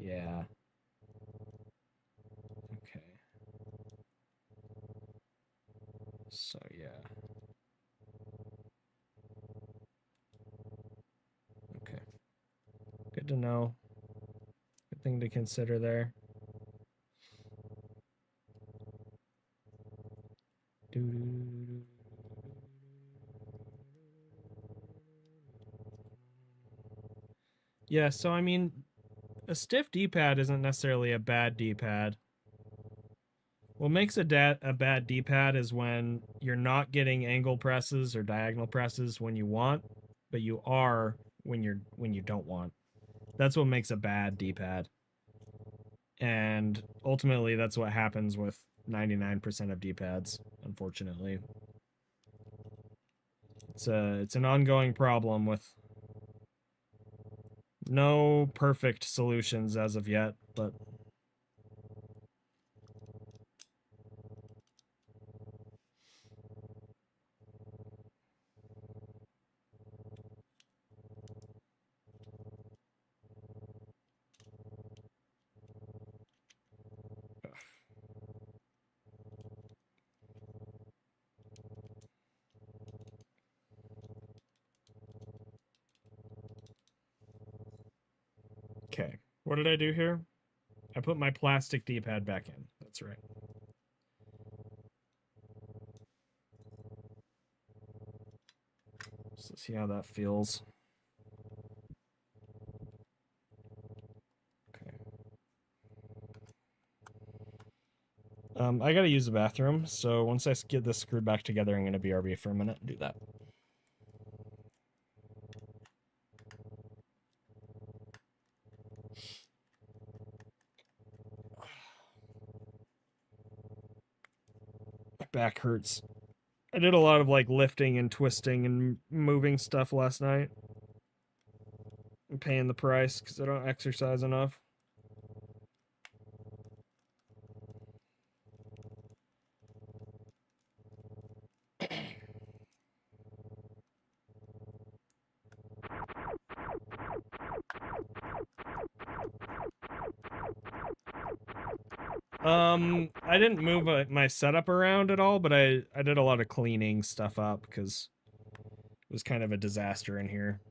Yeah. Okay. So, yeah. Okay. Good to know. Good thing to consider there. Yeah, so I mean, a stiff D-pad isn't necessarily a bad D-pad. What makes a bad D-pad is when you're not getting angle presses or diagonal presses when you want, but you are when you don't want. That's what makes a bad D-pad. And ultimately that's what happens with 99% of D-pads, unfortunately. It's an ongoing problem with no perfect solutions as of yet, but okay. What did I do here? I put my plastic D-pad back in. That's right. So see how that feels. Okay. I gotta use the bathroom, so once I get this screwed back together, I'm gonna BRB for a minute and do that. My back hurts. I did a lot of like lifting and twisting and moving stuff last night. I'm paying the price because I don't exercise enough. I didn't move my setup around at all, but I did a lot of cleaning stuff up because it was kind of a disaster in here.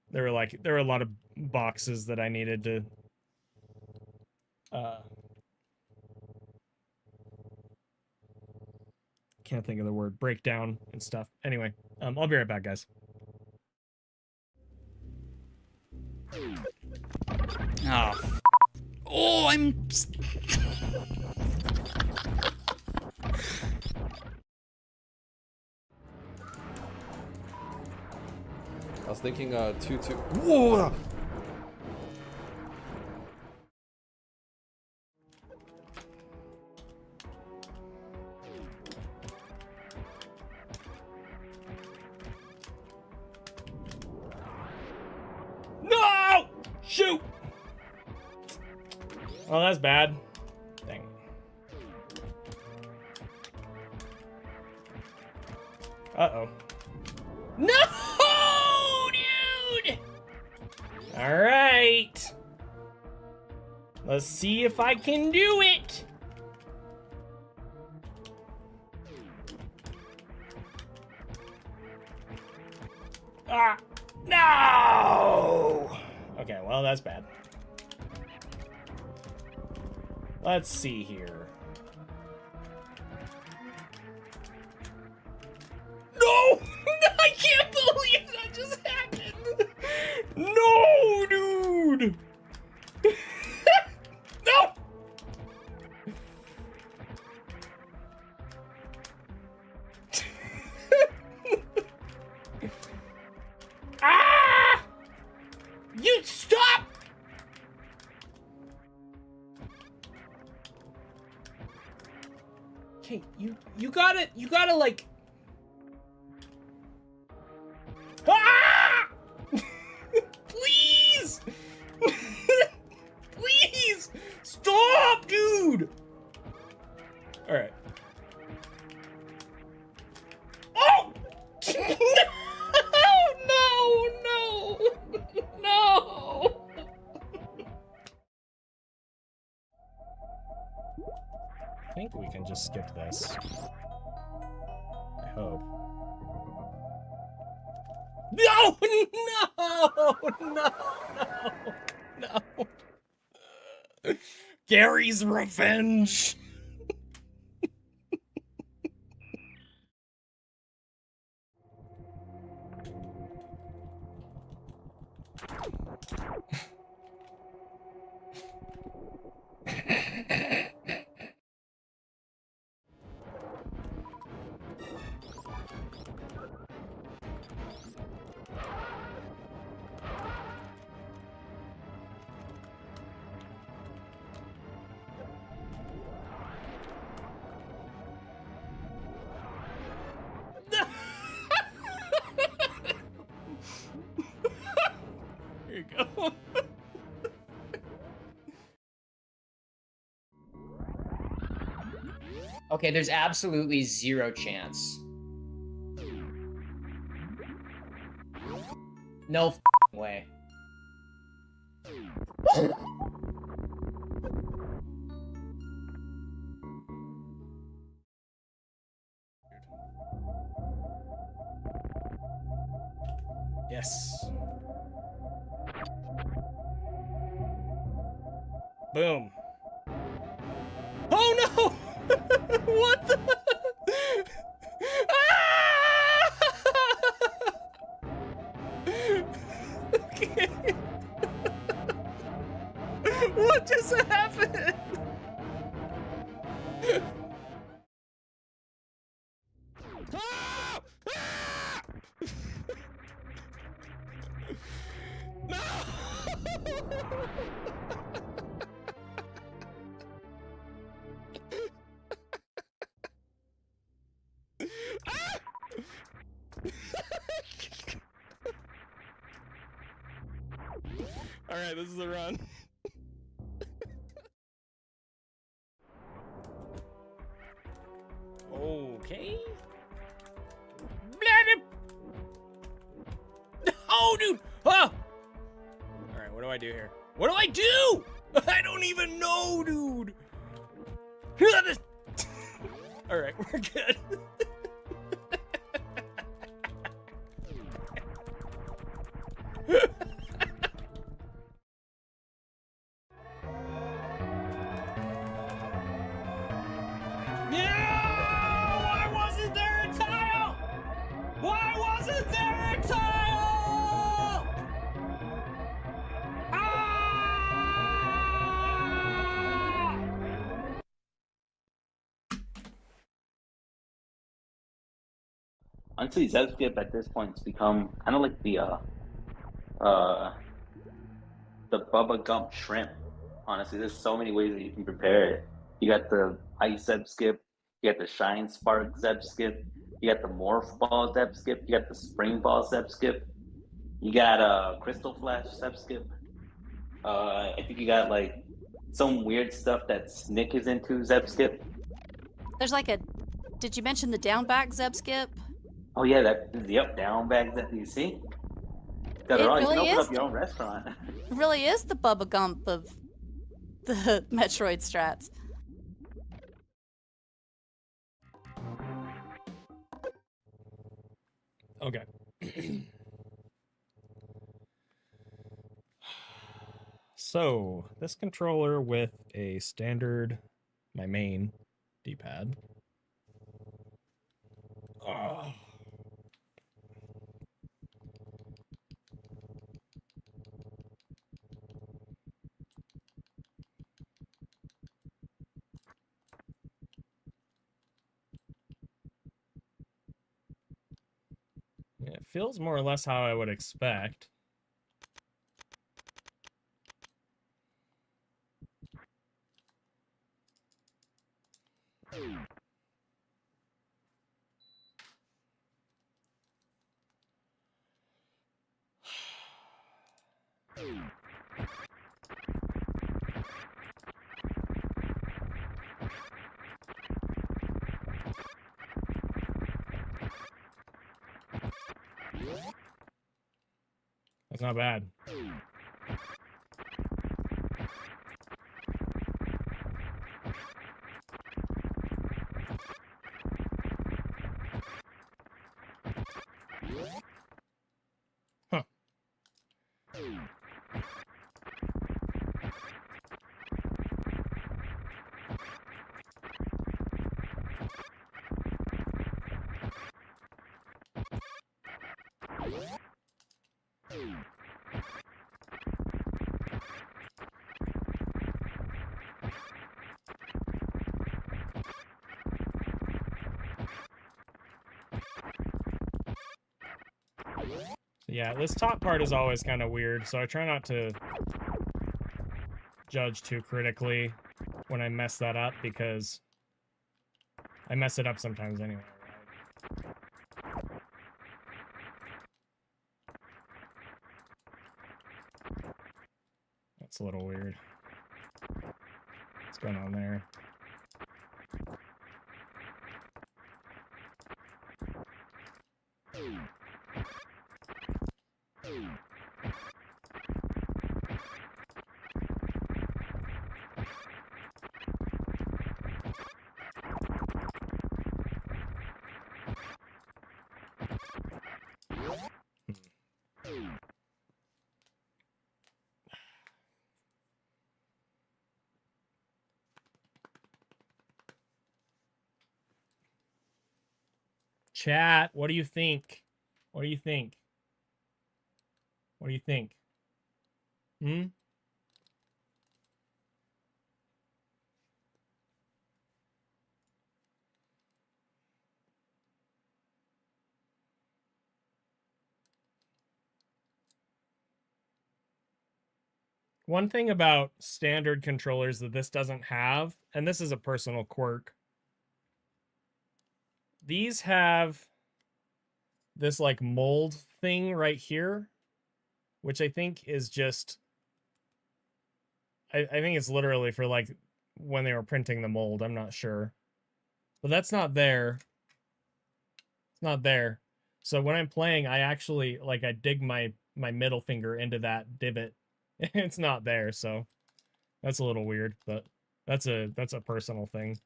There were a lot of boxes that I needed to can't think of the word, break down and stuff. Anyway, I'll be right back, guys. Oh, oh, I'm. I was thinking 2-2. Whoa! No! Shoot! Oh, that's bad. Dang. Uh-oh. No, dude! All right. Let's see if I can do it. Ah, no! Okay, well, that's bad. Let's see here. No! I can't believe that just happened! No, dude! No! Ah! You stop! Okay, you gotta like. Ah! Please! Please! Stop, dude! Alright. Oh! No, no, no! just skip this. I hope. No! No! No! No! Gary's revenge! Here you go. Okay, there's absolutely zero chance. No way. Yes. Boom. Oh no! What the? Ah! Okay. What just happened? Ah! Ah! No! Ah! All right, this is a run. Okay. Oh, dude! Ah! All right, what do I do here? What do I do? I don't even know, dude. All right, we're good. Yeah! Why wasn't there a tile? Why wasn't there a tile? Ah! Honestly, Zebskip at this point has become kind of like the Bubba Gump shrimp. Honestly, there's so many ways that you can prepare it. You got the ice Zebskip, you got the shine spark Zebskip, you got the morph ball Zebskip, you got the spring ball Zebskip, you got crystal flash Zebskip. I think you got like some weird stuff that Snick is into Zebskip. There's like a. Did you mention the down back Zebskip? Oh yeah, that yep, down bags that you see. Got it It all. You really can open is up your own restaurant. It really is the Bubba Gump of the Metroid strats. Okay. So, this controller with a standard, my main D-pad. Oh. Yeah, it feels more or less how I would expect. That's not bad. Yeah, this top part is always kind of weird, so I try not to judge too critically when I mess that up, because I mess it up sometimes anyway, right? That's a little weird. What's going on there? Chat, what do you think? What do you think? What do you think? Hmm? One thing about standard controllers that this doesn't have, and this is a personal quirk, these have this like mold thing right here, which I think is just, I think it's literally for like when they were printing the mold. I'm not sure, but that's not there. It's not there. So when I'm playing, I actually like I dig my middle finger into that divot. It's not there, so that's a little weird, but that's a personal thing.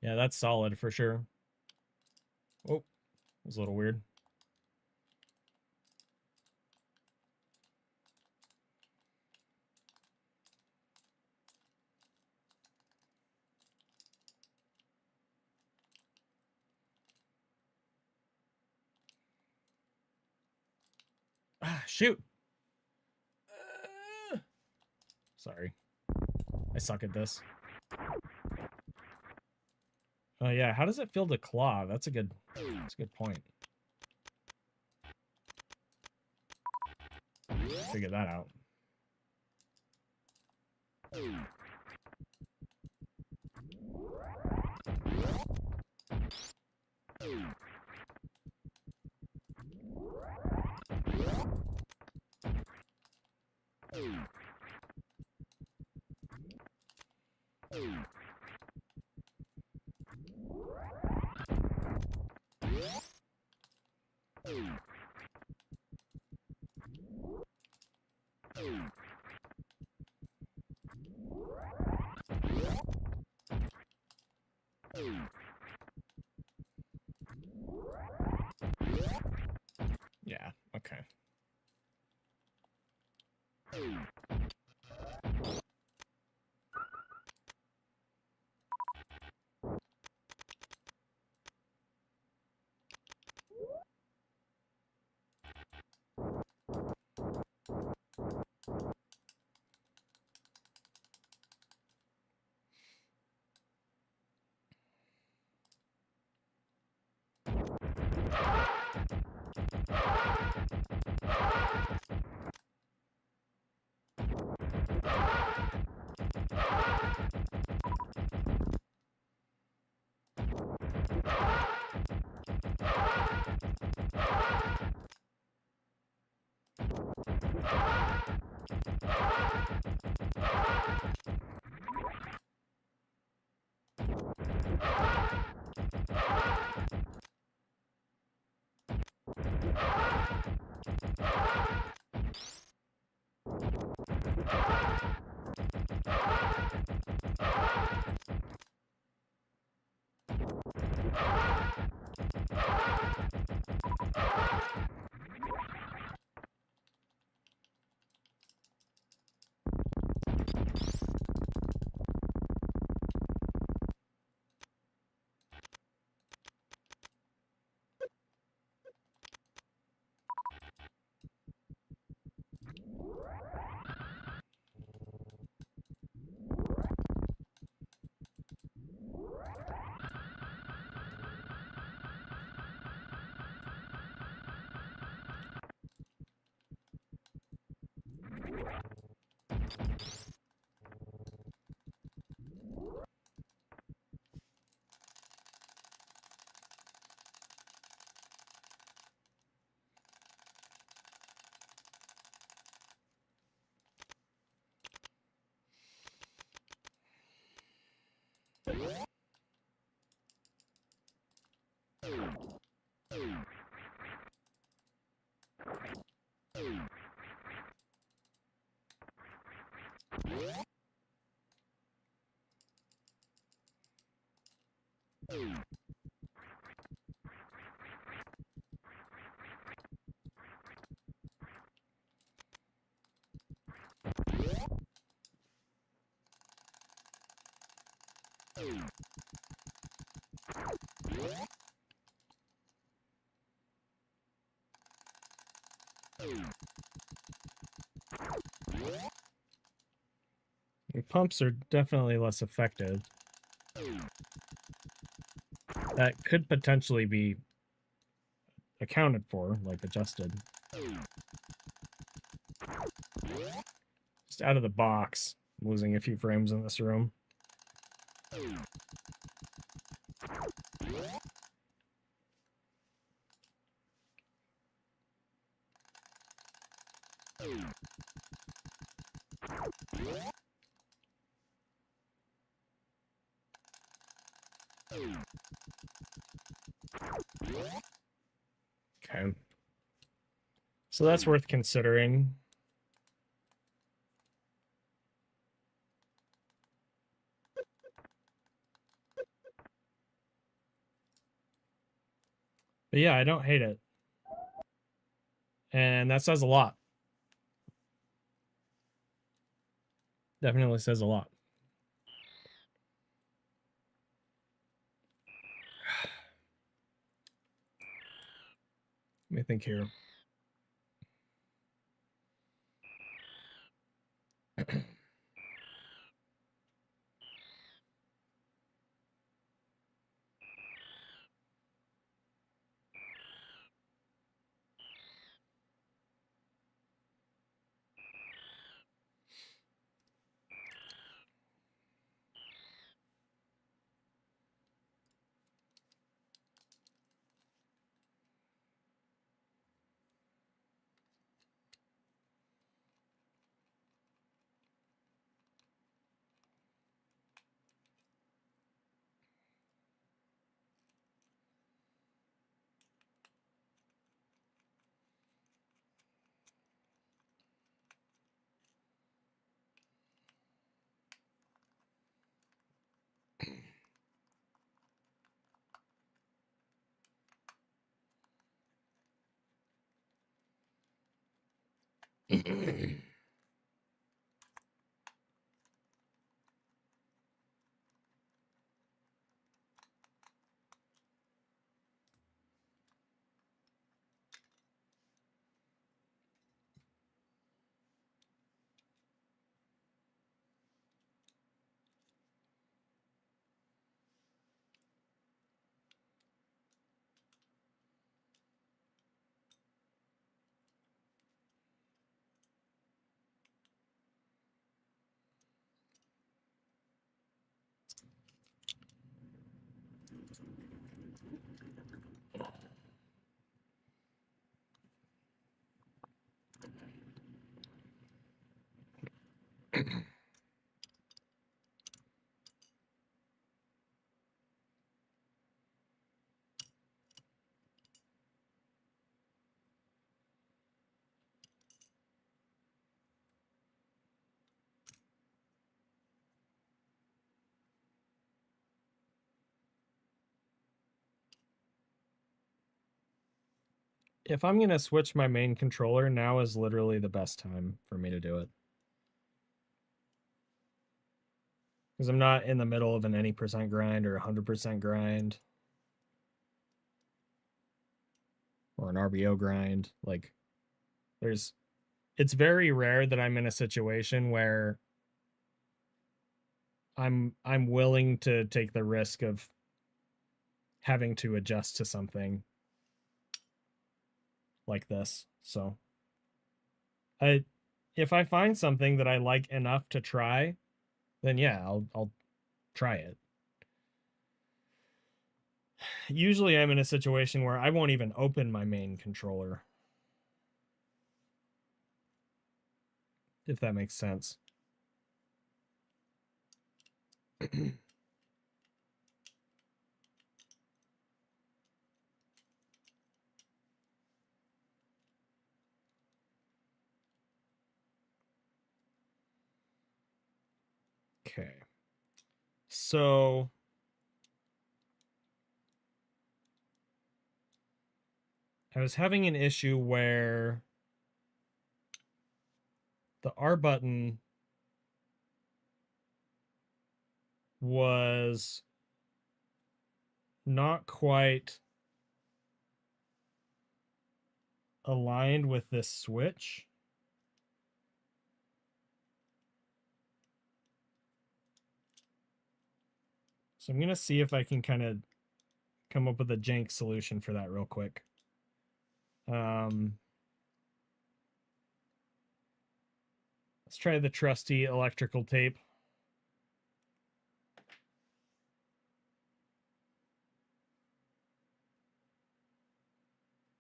Yeah, that's solid for sure. Oh, it was a little weird. Ah, shoot. Sorry. I suck at this. Oh yeah, how does it feel to claw? That's a good point. Figure that out. Yeah, okay. The pumps are definitely less effective. That could potentially be accounted for, like adjusted. Just out of the box, I'm losing a few frames in this room. Okay. So that's worth considering. But yeah, I don't hate it. And that says a lot. Definitely says a lot. Let me think here. If I'm going to switch my main controller, now is literally the best time for me to do it. Because I'm not in the middle of an any percent grind or 100% grind. Or an RBO grind. Like, it's very rare that I'm in a situation where I'm willing to take the risk of having to adjust to something like this. So if I find something that I like enough to try, then yeah, I'll try it. Usually I'm in a situation where I won't even open my main controller. If that makes sense. Okay. So I was having an issue where the R button was not quite aligned with this switch. So I'm going to see if I can kind of come up with a jank solution for that real quick. Let's try the trusty electrical tape.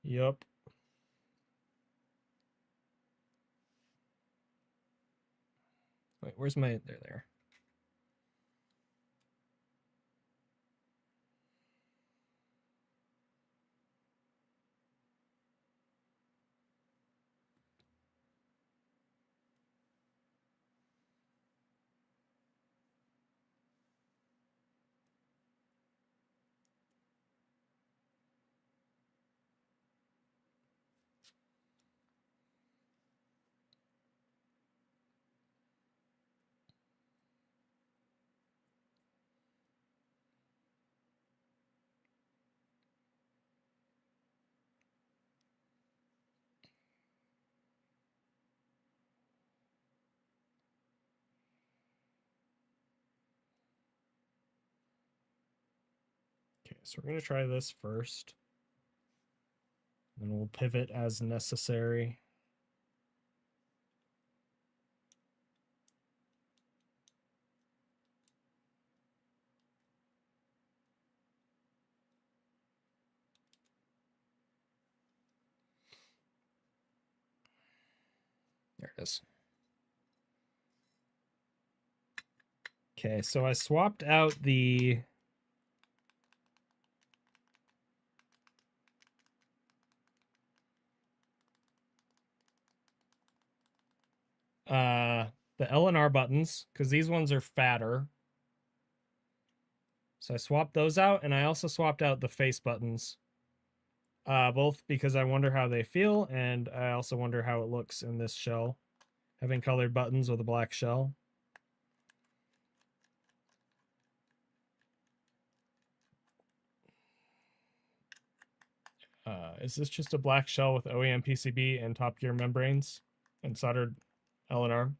Yup. Wait, where's my... There. Okay, so we're going to try this first. And we'll pivot as necessary. There it is. Okay, so I swapped out the L and R buttons, because these ones are fatter. So I swapped those out, and I also swapped out the face buttons. Both because I wonder how they feel, and I also wonder how it looks in this shell, having colored buttons with a black shell. Is this just a black shell with OEM PCB and Top Gear membranes and soldered L and R?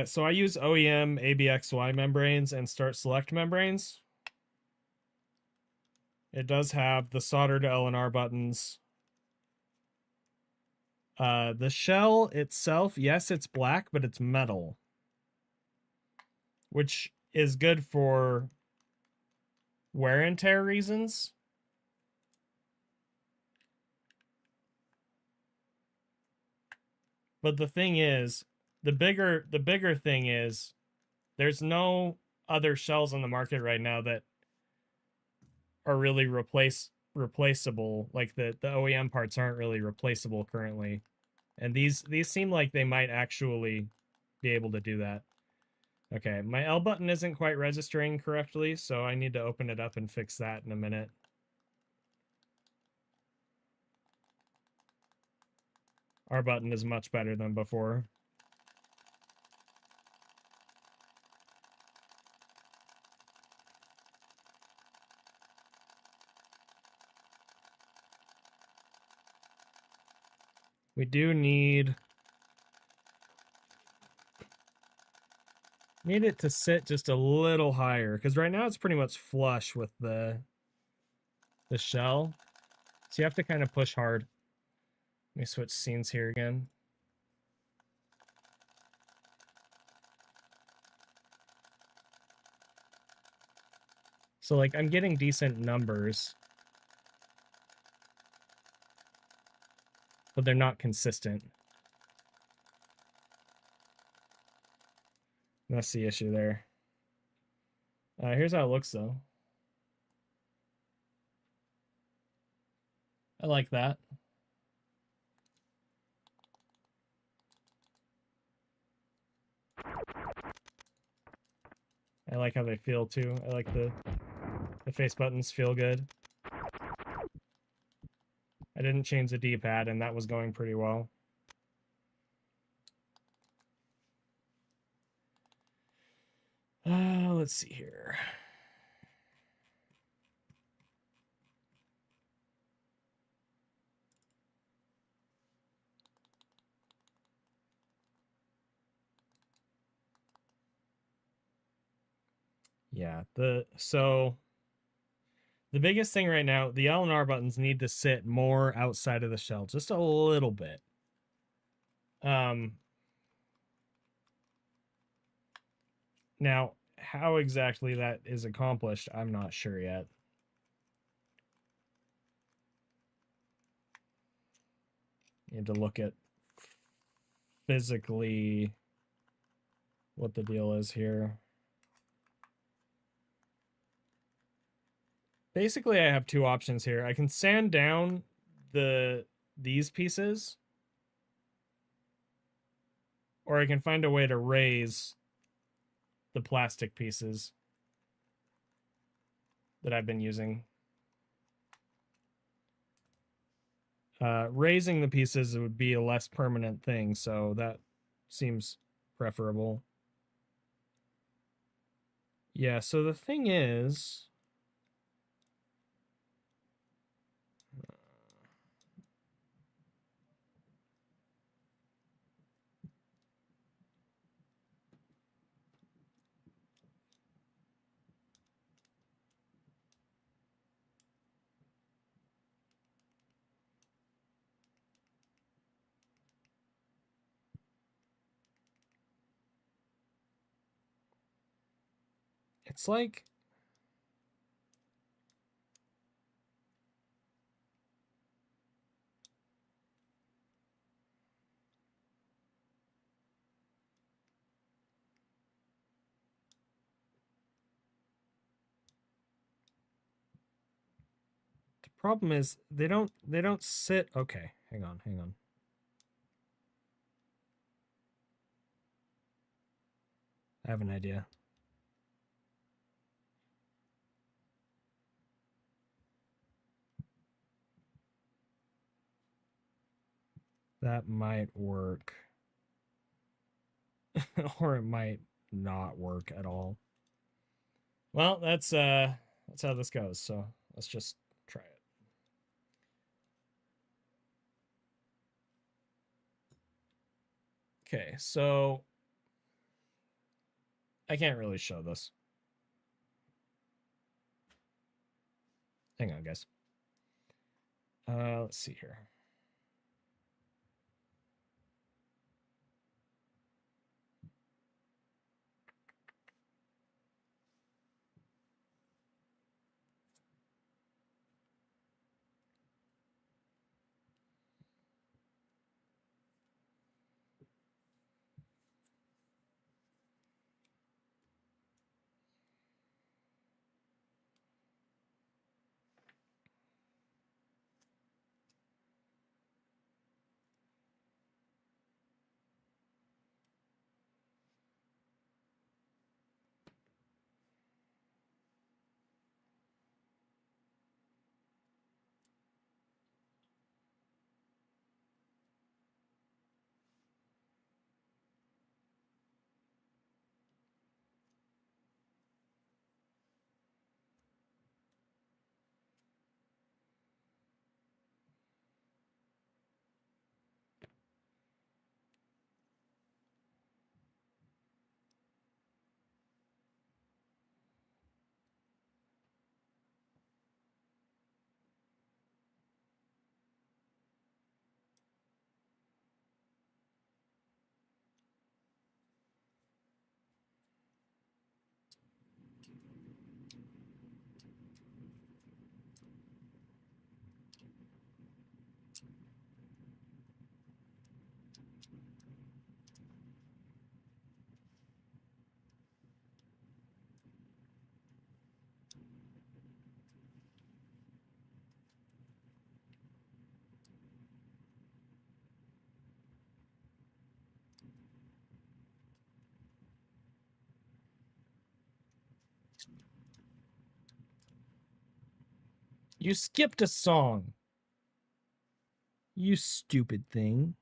So I use OEM ABXY membranes and Start Select membranes. It does have the soldered L and R buttons. The shell itself, yes, it's black, but it's metal, which is good for wear and tear reasons. But the thing is, the bigger thing is there's no other shells on the market right now that are really replaceable. Like the OEM parts aren't really replaceable currently. And these seem like they might actually be able to do that. Okay, my L button isn't quite registering correctly, so I need to open it up and fix that in a minute. R button is much better than before. We do need it to sit just a little higher, because right now it's pretty much flush with the shell. So you have to kind of push hard. Let me switch scenes here again. So like I'm getting decent numbers, but they're not consistent. That's the issue there. Here's how it looks though. I like that. I like how they feel too. I like the face buttons feel good. I didn't change the D-pad and that was going pretty well. Let's see here. Yeah, so the biggest thing right now, the L and R buttons need to sit more outside of the shell, just a little bit. Now, how exactly that is accomplished, I'm not sure yet. Need to look at physically what the deal is here. Basically, I have two options here. I can sand down these pieces, or I can find a way to raise the plastic pieces that I've been using. Raising the pieces would be a less permanent thing, so that seems preferable. Yeah, so the thing is, it's like the problem is they don't sit. Okay, hang on. I have an idea. That might work. Or it might not work at all. Well, that's how this goes, so let's just try it. Okay, so I can't really show this. Hang on, guys. Let's see here. You skipped a song. You stupid thing.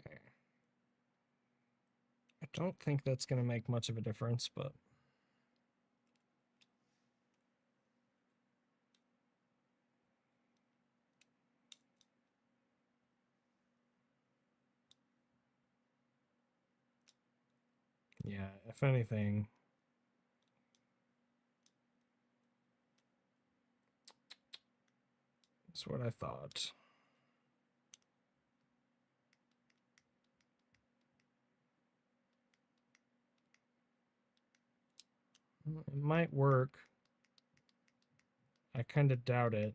Okay. I don't think that's going to make much of a difference, but... Yeah, if anything... That's what I thought. It might work. I kind of doubt it.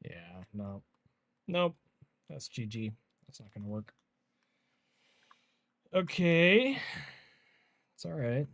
Yeah, no. Nope. That's GG. That's not going to work. Okay. It's all right.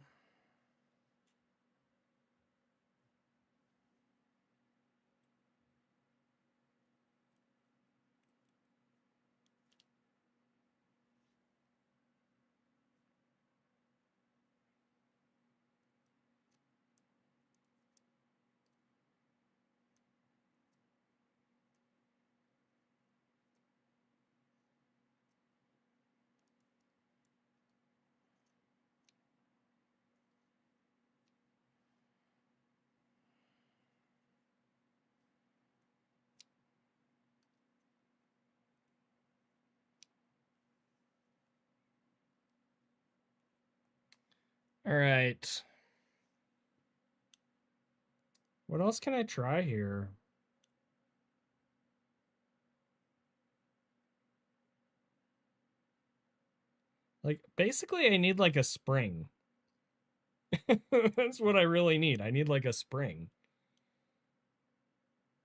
All right. What else can I try here? Like, basically, I need like a spring. That's what I really need. I need like a spring.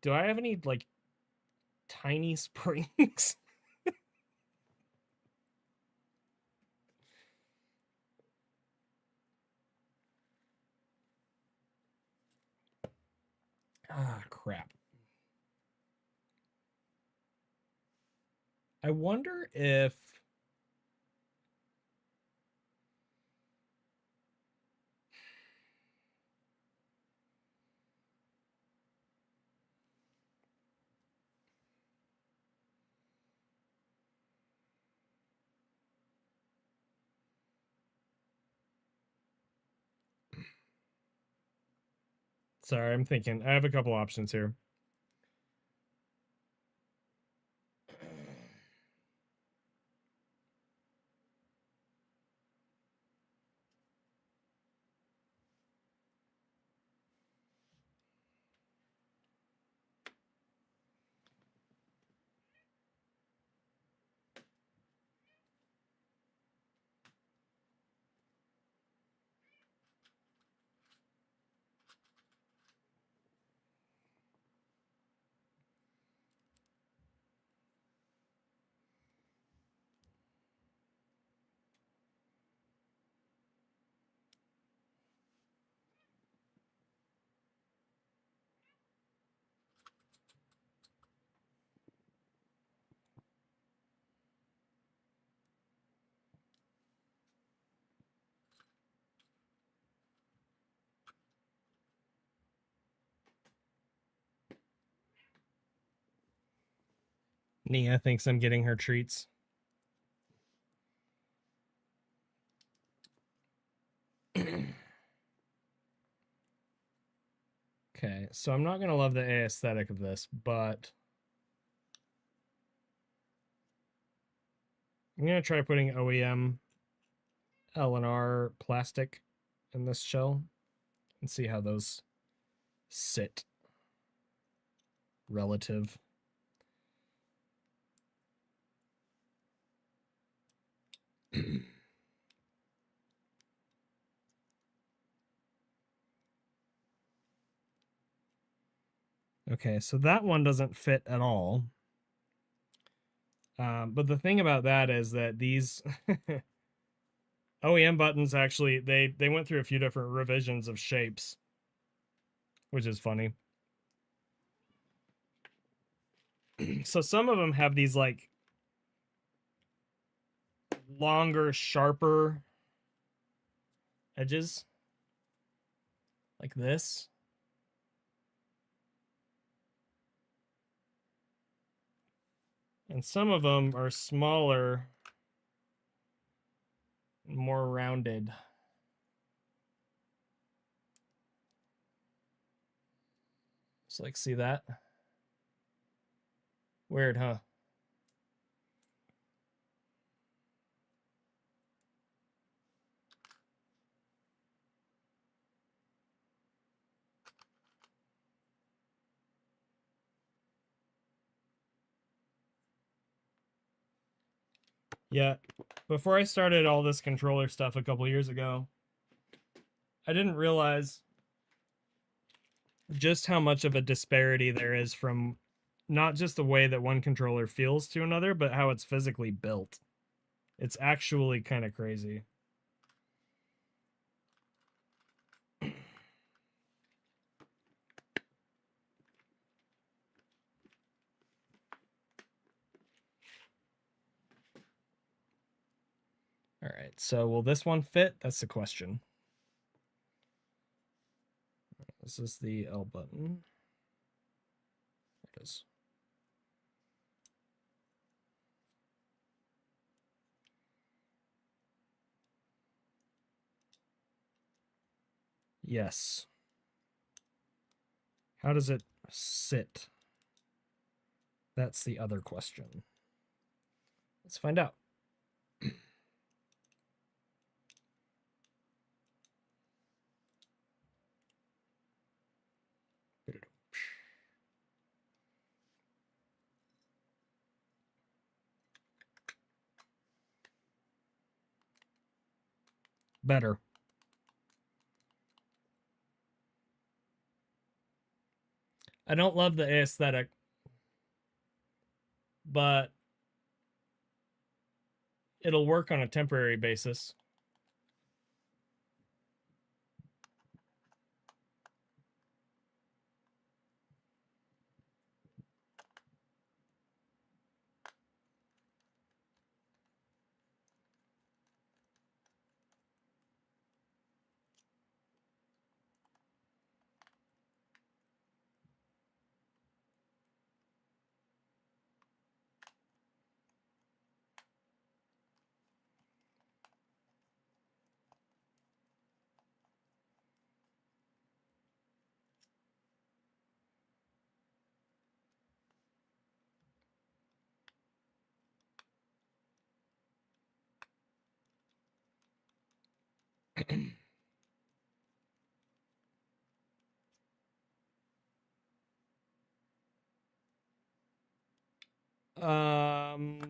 Do I have any like tiny springs? Ah, crap. I wonder if... Sorry, I'm thinking. I have a couple options here. Nia thinks I'm getting her treats. Okay, so I'm not going to love the aesthetic of this, but I'm going to try putting OEM L&R plastic in this shell and see how those sit relative. Okay, so that one doesn't fit at all. But the thing about that is that these OEM buttons actually, they went through a few different revisions of shapes, which is funny. So some of them have these like longer, sharper edges, like this. And some of them are smaller, more rounded. So like, see that? Weird, huh? Yeah, before I started all this controller stuff a couple years ago, I didn't realize just how much of a disparity there is from not just the way that one controller feels to another, but how it's physically built. It's actually kind of crazy. All right, so will this one fit? That's the question. This is the L button. There it is. Yes. How does it sit? That's the other question. Let's find out. Better. I don't love the aesthetic, but it'll work on a temporary basis.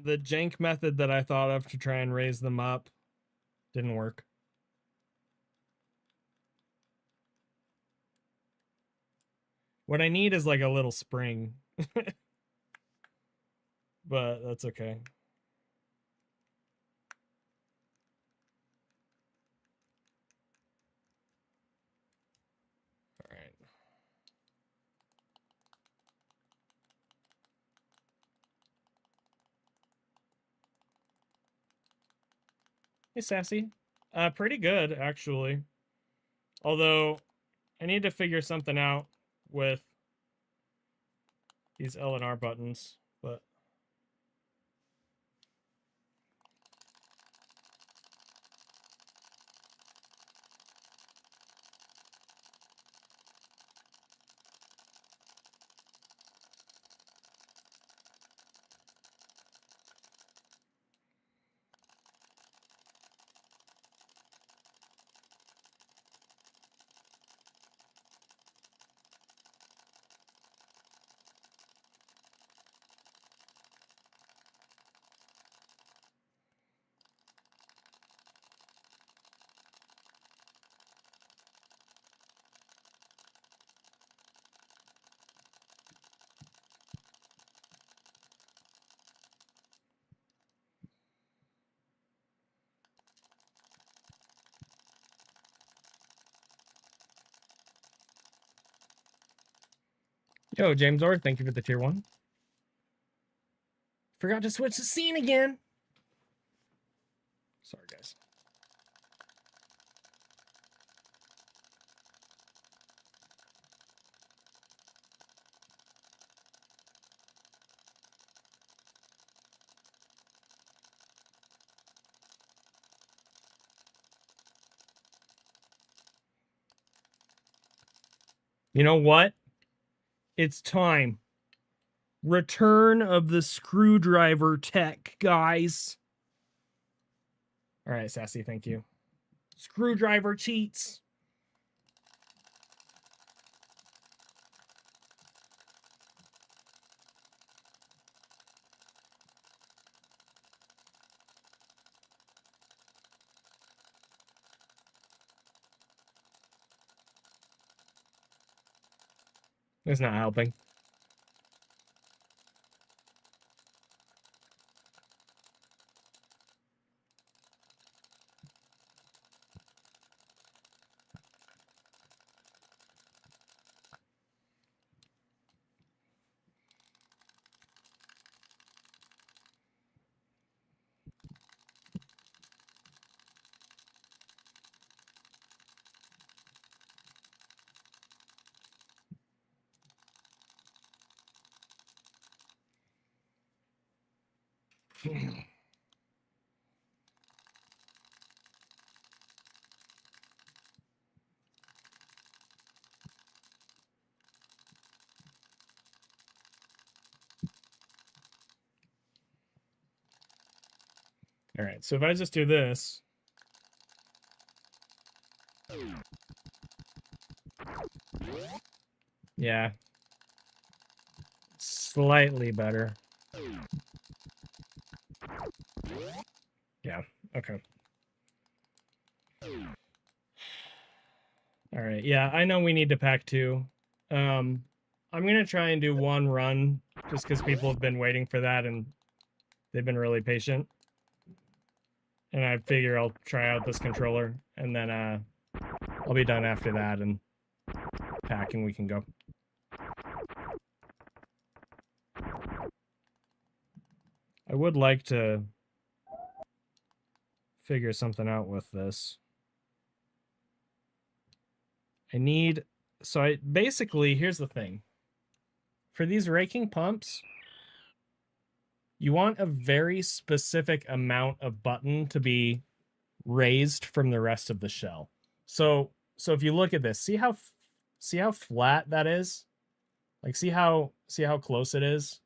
The jank method that I thought of to try and raise them up didn't work. What I need is like a little spring. But that's okay. All right. Hey, Sassy. Pretty good, actually. Although, I need to figure something out with these L and R buttons, but Yo, James Orr, thank you for the tier 1. Forgot to switch the scene again. Sorry, guys. You know what? It's time. Return of the screwdriver tech, guys. All right, Sassy, thank you. Screwdriver cheats. It's not helping. All right, so if I just do this. Yeah. Slightly better. Yeah, okay. All right, yeah, I know we need to pack 2. I'm going to try and do 1 run just because people have been waiting for that and they've been really patient. And I figure I'll try out this controller and then I'll be done after that and packing we can go. I would like to figure something out with this. Basically, here's the thing. For these raking pumps, you want a very specific amount of button to be raised from the rest of the shell. So if you look at this, see how flat that is? Like see how close it is?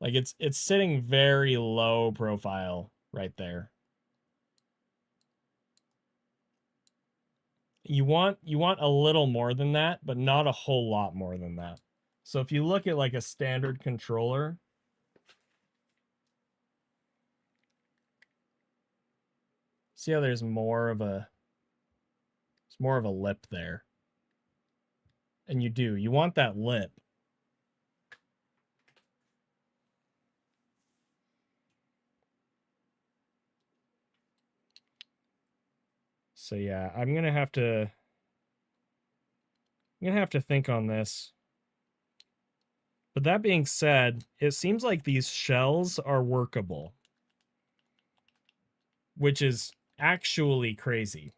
Like it's sitting very low profile right there. You want a little more than that, but not a whole lot more than that. So if you look at like a standard controller, see how there's more of a lip there. And you want that lip. So yeah, I'm gonna have to think on this. But that being said, it seems like these shells are workable, which is actually crazy.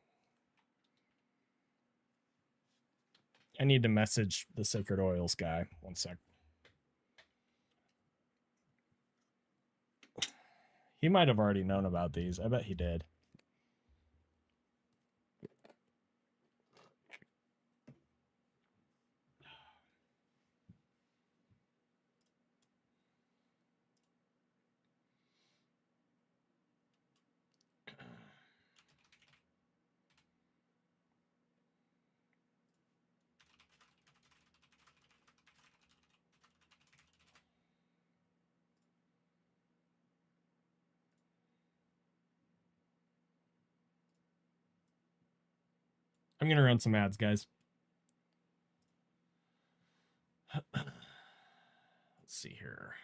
I need to message the Sacred Oils guy. 1 sec. He might have already known about these. I bet he did. I'm going to run some ads, guys. Let's see here.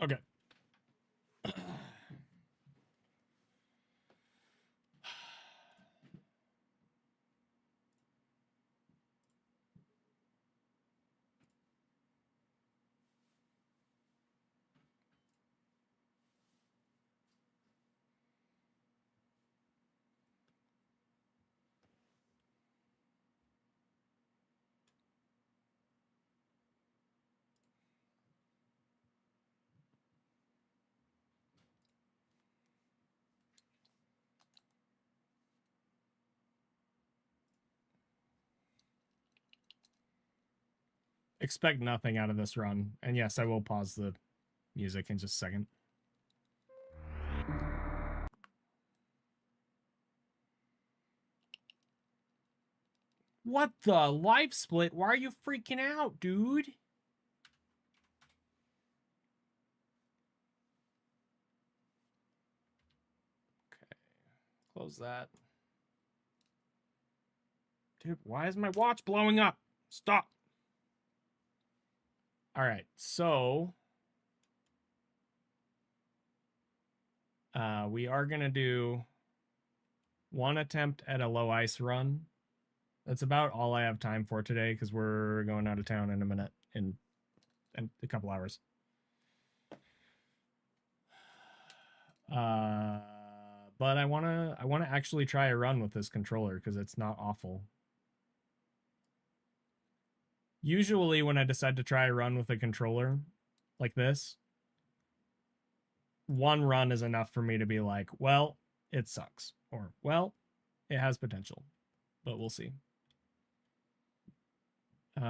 Okay. Expect nothing out of this run. And yes, I will pause the music in just a second. What the? Live split? Why are you freaking out, dude? Okay. Close that. Dude, why is my watch blowing up? Stop. All right, so we are gonna do one attempt at a low ice run. That's about all I have time for today because we're going out of town in a minute, in a couple hours. But I wanna actually try a run with this controller because it's not awful. Usually when I decide to try a run with a controller like this, one run is enough for me to be like, well, it sucks. Or, well, it has potential. But we'll see. Okay.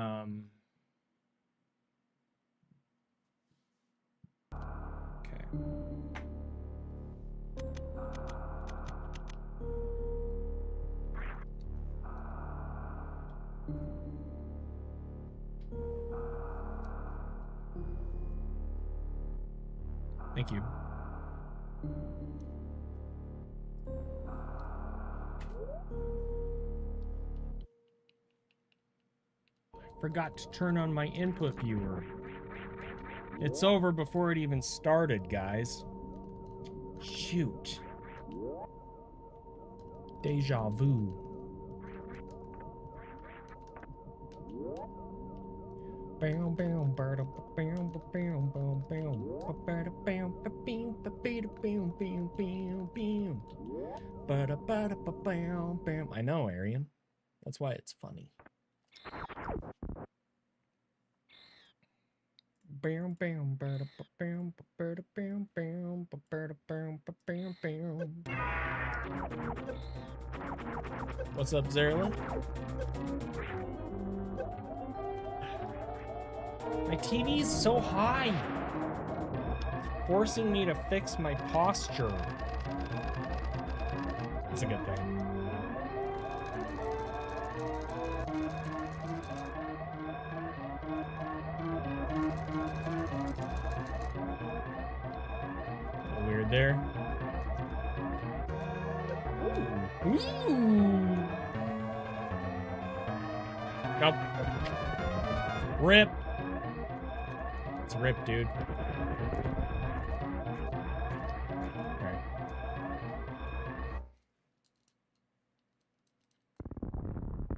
Thank you. I forgot to turn on my input viewer. It's over before it even started, guys. Shoot. Deja vu. I know, Arian. That's why it's funny. What's up, Zerla? My TV's so high, forcing me to fix my posture. It's a good thing. A little weird there. Ooh. Ooh. Nope. Rip. It's rip, dude. Alright.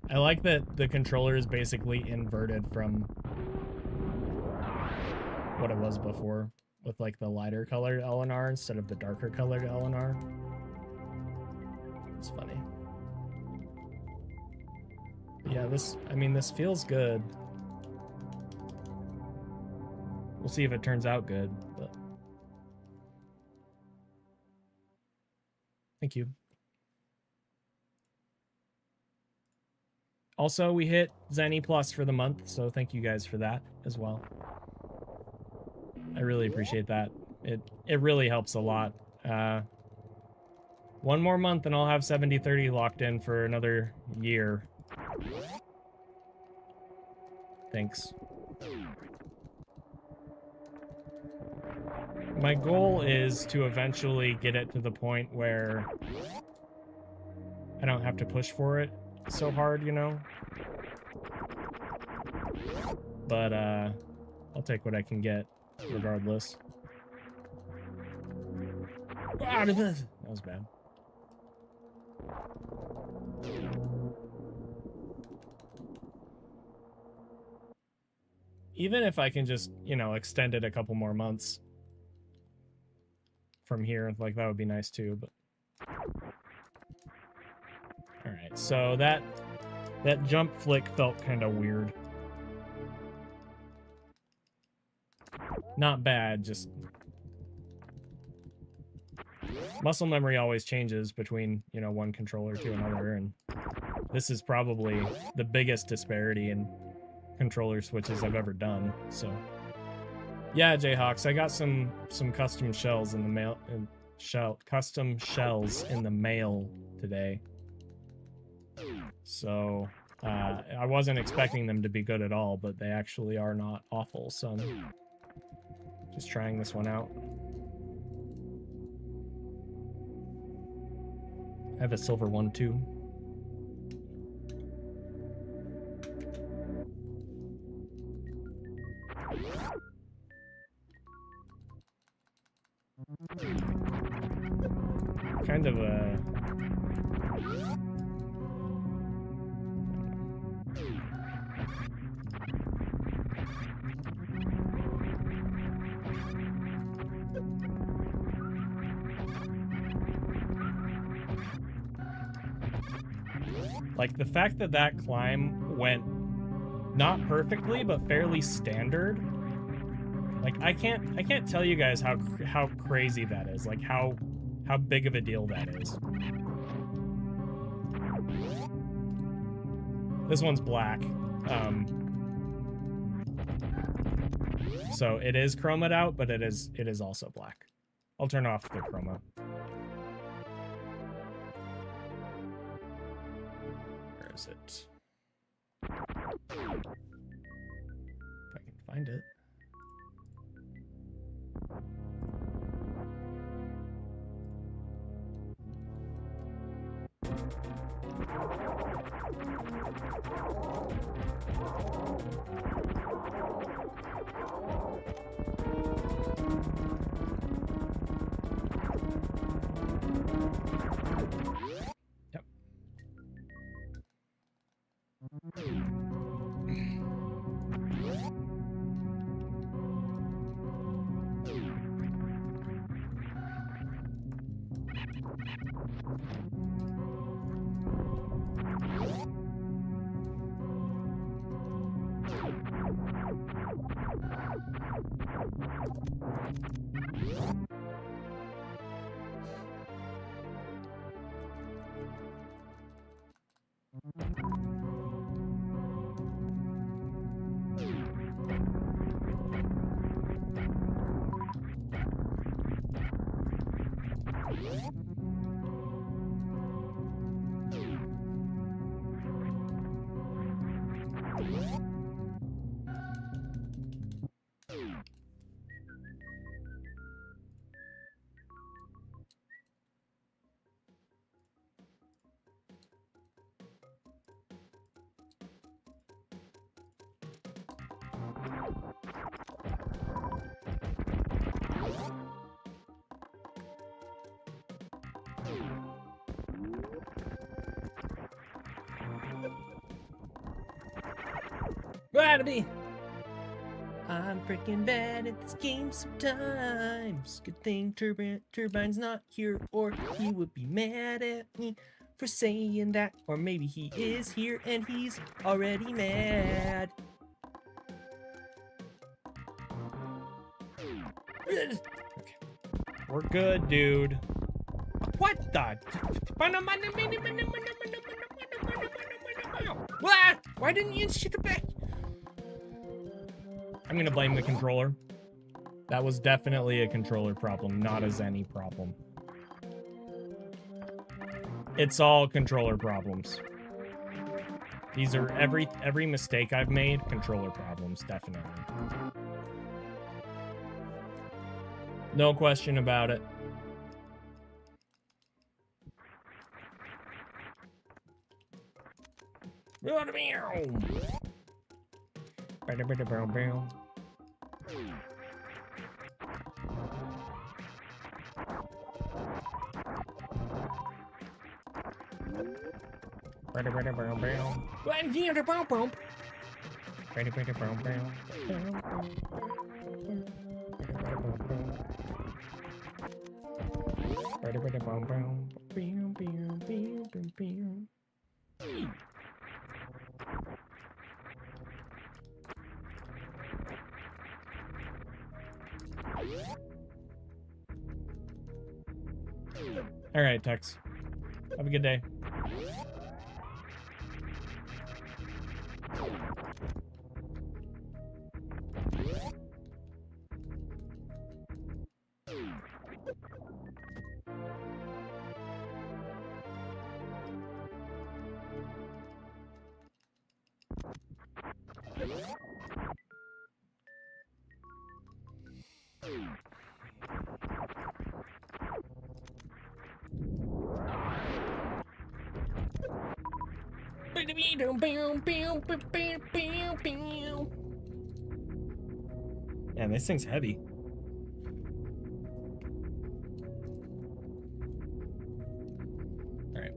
I like that the controller is basically inverted from what it was before, with like the lighter colored LNR instead of the darker colored LNR. It's funny. Yeah, this feels good. We'll see if it turns out good, but thank you. Also, we hit Zenny Plus for the month, so thank you guys for that as well. I really appreciate that. It really helps a lot. One more month and I'll have 70/30 locked in for another year. Thanks. My goal is to eventually get it to the point where I don't have to push for it so hard, you know? But, I'll take what I can get, regardless. That was bad. Even if I can just, you know, extend it a couple more months from here, like that would be nice too, but all right. So that jump flick felt kind of weird. Not bad, just muscle memory always changes between, you know, one controller to another, and this is probably the biggest disparity in controller switches I've ever done. So yeah, Jayhawks, I got some custom shells in the mail, custom shells in the mail today. So I wasn't expecting them to be good at all, but they actually are not awful. So I'm just trying this one out. I have a silver one too. Kind of a... Like, the fact that that climb went not perfectly, but fairly standard. Like, I can't tell you guys how crazy that is. Like, how big of a deal that is. This one's black. So it is chromaed out, but it is also black. I'll turn off the chroma. Where is it? If I can find it. Yep. Gravity! I'm freaking bad at this game sometimes. Good thing Turbine's not here, or he would be mad at me for saying that. Or maybe he is here and he's already mad. Okay. We're good, dude. What the? What? Why didn't you shoot it back? I'm gonna blame the controller. That was definitely a controller problem, not a Zenny problem. It's all controller problems. These are every mistake I've made, controller problems, definitely. No question about it. All right, Tux. Have a good day. Man, this thing's heavy. All right.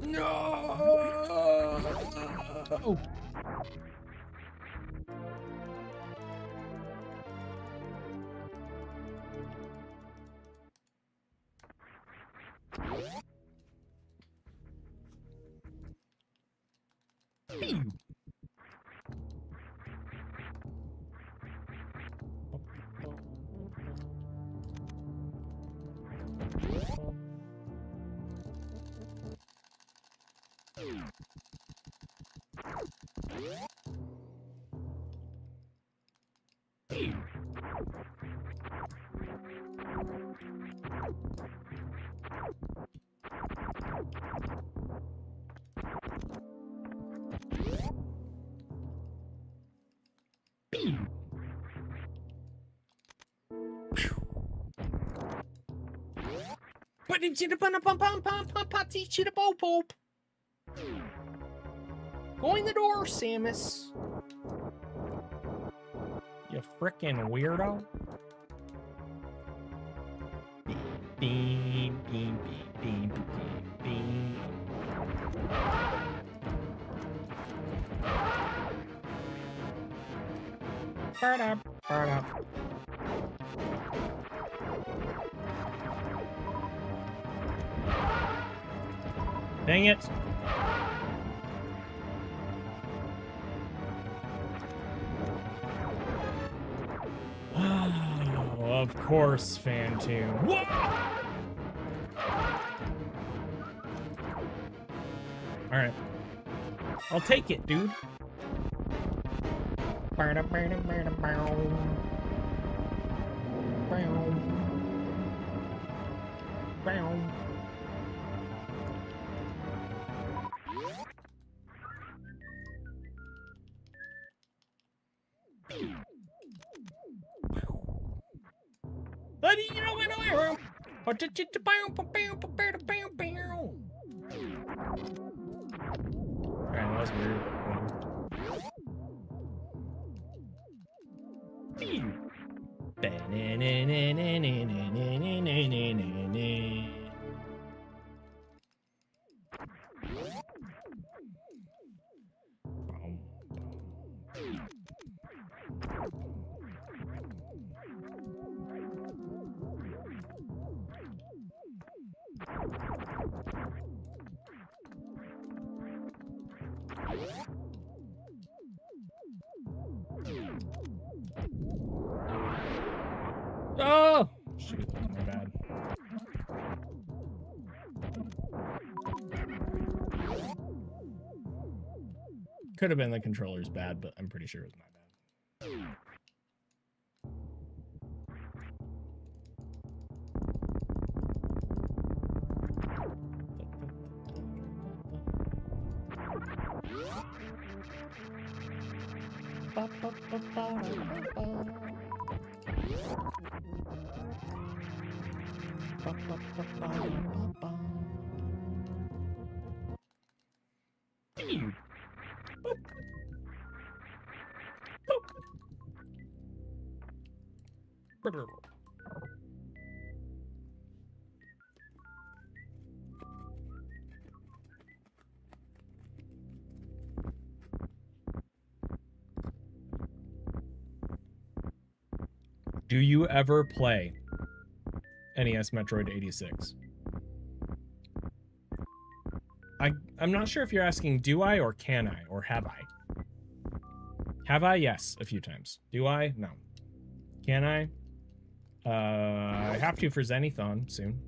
No! But it's in the party to the pope. Go in the door, Samus. You frickin' weirdo. Beam, beam, beam, beam, beam, beam. Burn up, burn up. Dang it. Oh, of course, Fantoon. Alright. I'll take it, dude. Burn up, burn up, burn up, burn up. Bow. Alright, that was weird. Oh! Shoot, my bad. Could have been the controller's bad, but I'm pretty sure it was my bad. Do you ever play NES Metroid 86? I'm not sure if you're asking do I or can I or have I. Have I? Yes, a few times. Do I? No. Can I? I have to for Zenithon soon.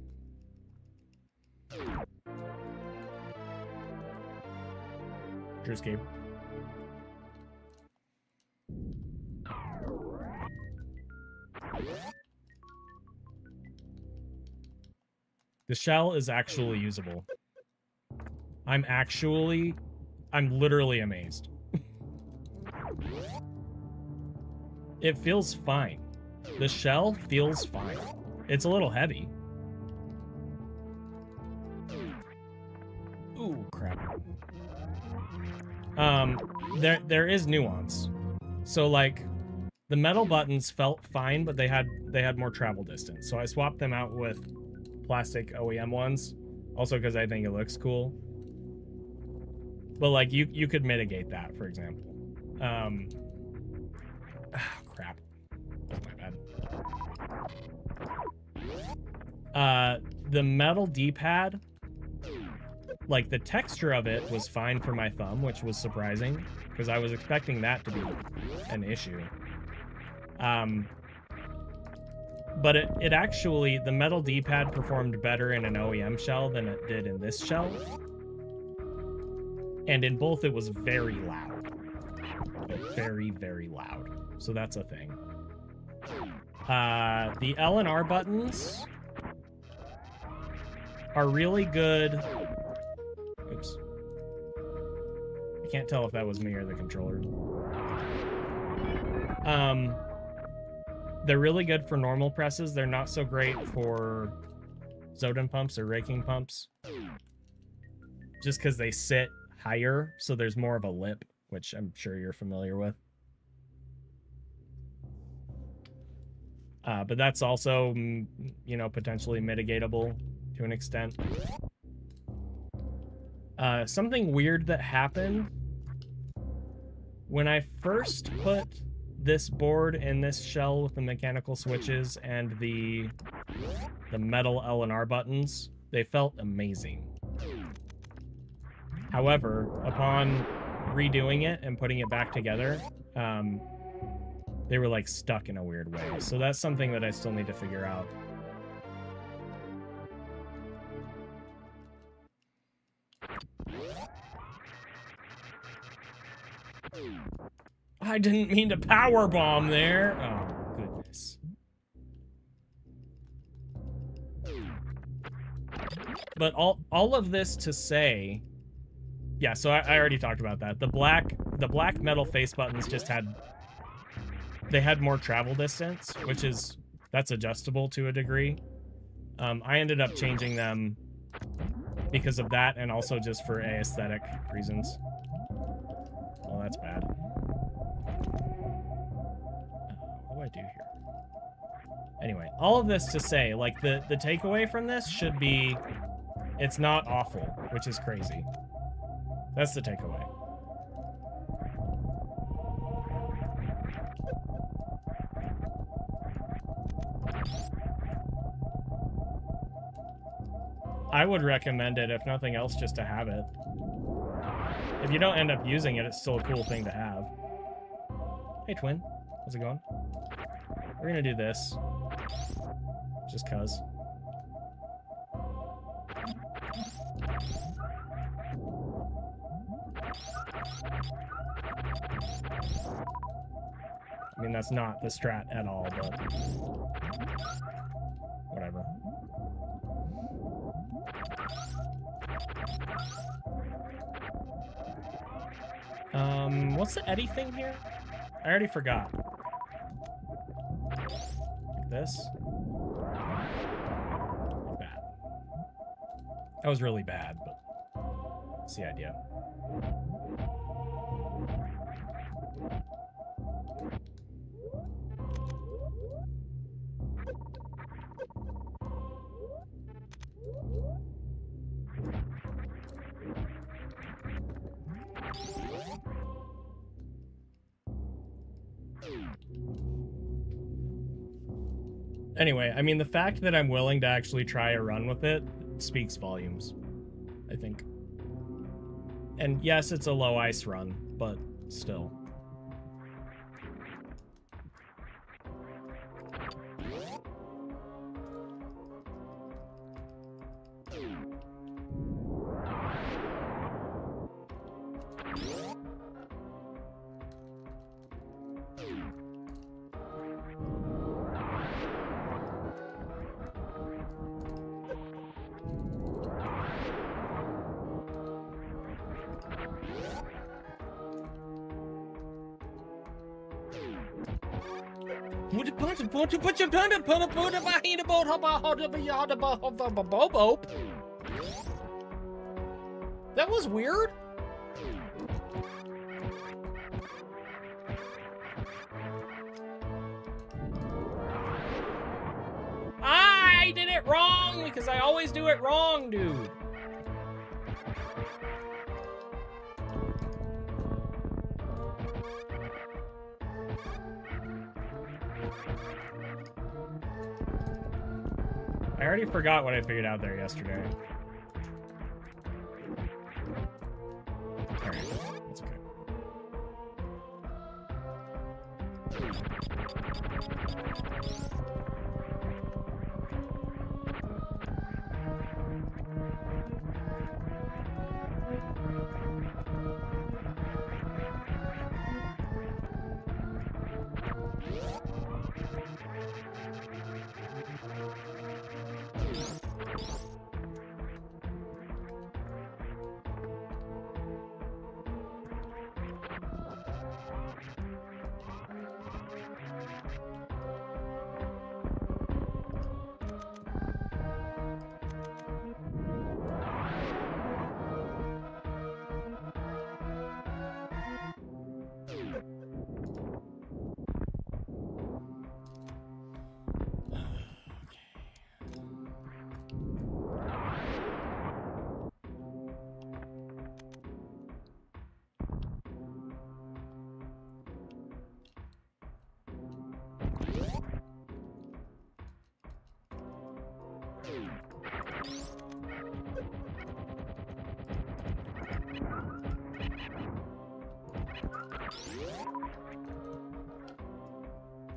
Dreamscape. The shell is actually usable. I'm literally amazed. It feels fine. The shell feels fine. It's a little heavy. Ooh, crap. There is nuance. So like the metal buttons felt fine, but they had more travel distance. So I swapped them out with plastic OEM ones, also because I think it looks cool. But like you could mitigate that, for example. Crap. That's my bad. The metal D-pad, like the texture of it was fine for my thumb, which was surprising because I was expecting that to be an issue. But it actually, the metal D-pad performed better in an OEM shell than it did in this shell. And in both, it was very loud. Very, very loud. So that's a thing. The L and R buttons are really good. Oops. I can't tell if that was me or the controller. They're really good for normal presses. They're not so great for Zoden pumps or raking pumps. Just because they sit higher, so there's more of a lip, which I'm sure you're familiar with. But that's also, you know, potentially mitigatable to an extent. Something weird that happened when I first put this board in this shell with the mechanical switches and the metal L and R buttons, they felt amazing. However, upon redoing it and putting it back together, they were like stuck in a weird way. So that's something that I still need to figure out. I didn't mean to power bomb there. Oh, goodness. But all of this to say, yeah, so I already talked about that. The black metal face buttons just had more travel distance, that's adjustable to a degree. I ended up changing them because of that and also just for aesthetic reasons. Well, that's bad. What do I do here? Anyway, all of this to say, like, the takeaway from this should be, it's not awful, which is crazy. That's the takeaway. I would recommend it, if nothing else, just to have it. If you don't end up using it, it's still a cool thing to have. Hey, Twin. How's it going? We're gonna do this. Just cuz. I mean, that's not the strat at all, but whatever. What's the Eddie thing here? I already forgot. Like this? Bad. That was really bad, but that's the idea. Anyway, I mean, the fact that I'm willing to actually try a run with it speaks volumes, I think. And yes, it's a low ice run, but still. That was weird. I did it wrong because I always do it wrong, dude. I already forgot what I figured out there yesterday. Alright, that's okay.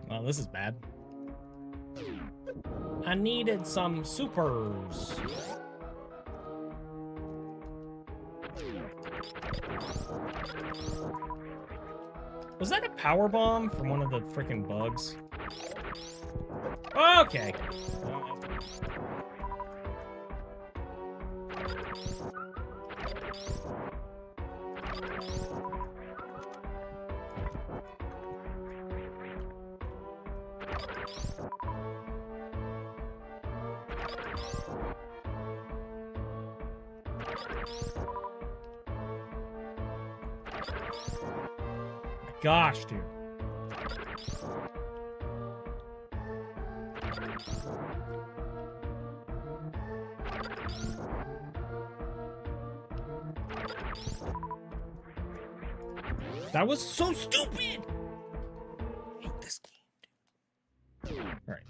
Well, this is bad. I needed some supers. Was that a power bomb from one of the freaking bugs? Okay. Gosh, dude. That was so stupid! I hate this game. Alright.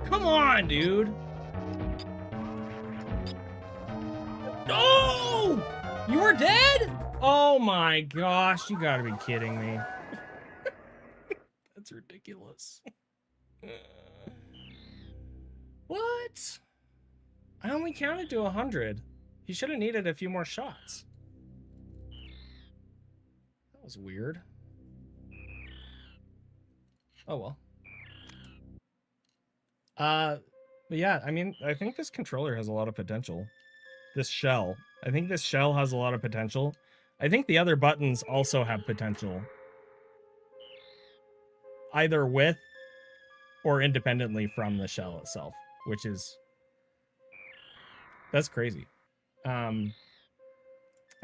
Come on, dude. Oh! You were dead? Oh my gosh, you gotta be kidding me. That's ridiculous. What? I only counted to 100. He should have needed a few more shots. That was weird. Oh well. But yeah, I mean, I think this controller has a lot of potential. This shell. I think this shell has a lot of potential. I think the other buttons also have potential. Either with or independently from the shell itself, which is... That's crazy. I'm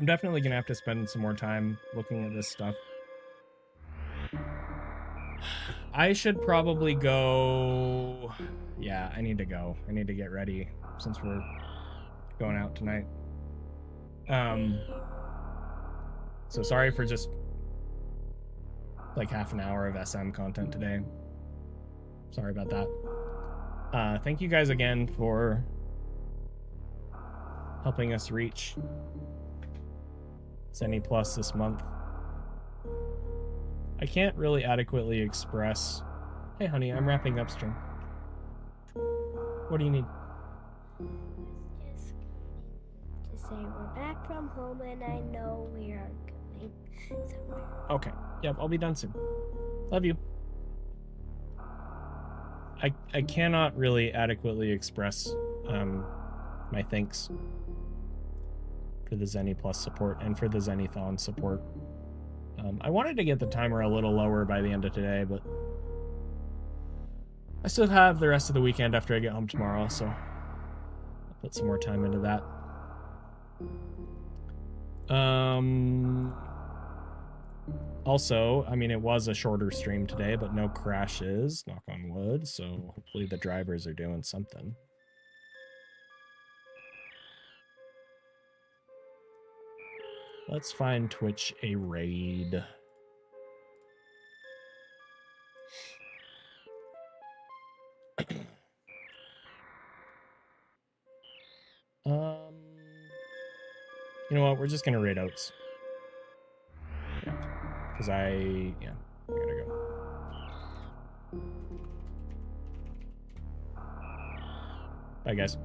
definitely gonna have to spend some more time looking at this stuff. I should probably go... Yeah, I need to go. I need to get ready since we're going out tonight. So sorry for just like half an hour of SM content today. Sorry about that. Thank you guys again for helping us reach Zenny Plus this month. I can't really adequately express... Hey honey, I'm wrapping up stream. What do you need? Just to say we're back from home and I know we are going somewhere. Okay. Yep, I'll be done soon. Love you. I cannot really adequately express my thanks for the Zenny Plus support and for the Zennython support. I wanted to get the timer a little lower by the end of today, but I still have the rest of the weekend after I get home tomorrow, so I'll put some more time into that. Also, I mean, it was a shorter stream today, but no crashes, knock on wood, so hopefully the drivers are doing something. Let's find Twitch a raid. You know what? We're just gonna raid Oats. Yeah, because I gotta go. Bye, guys.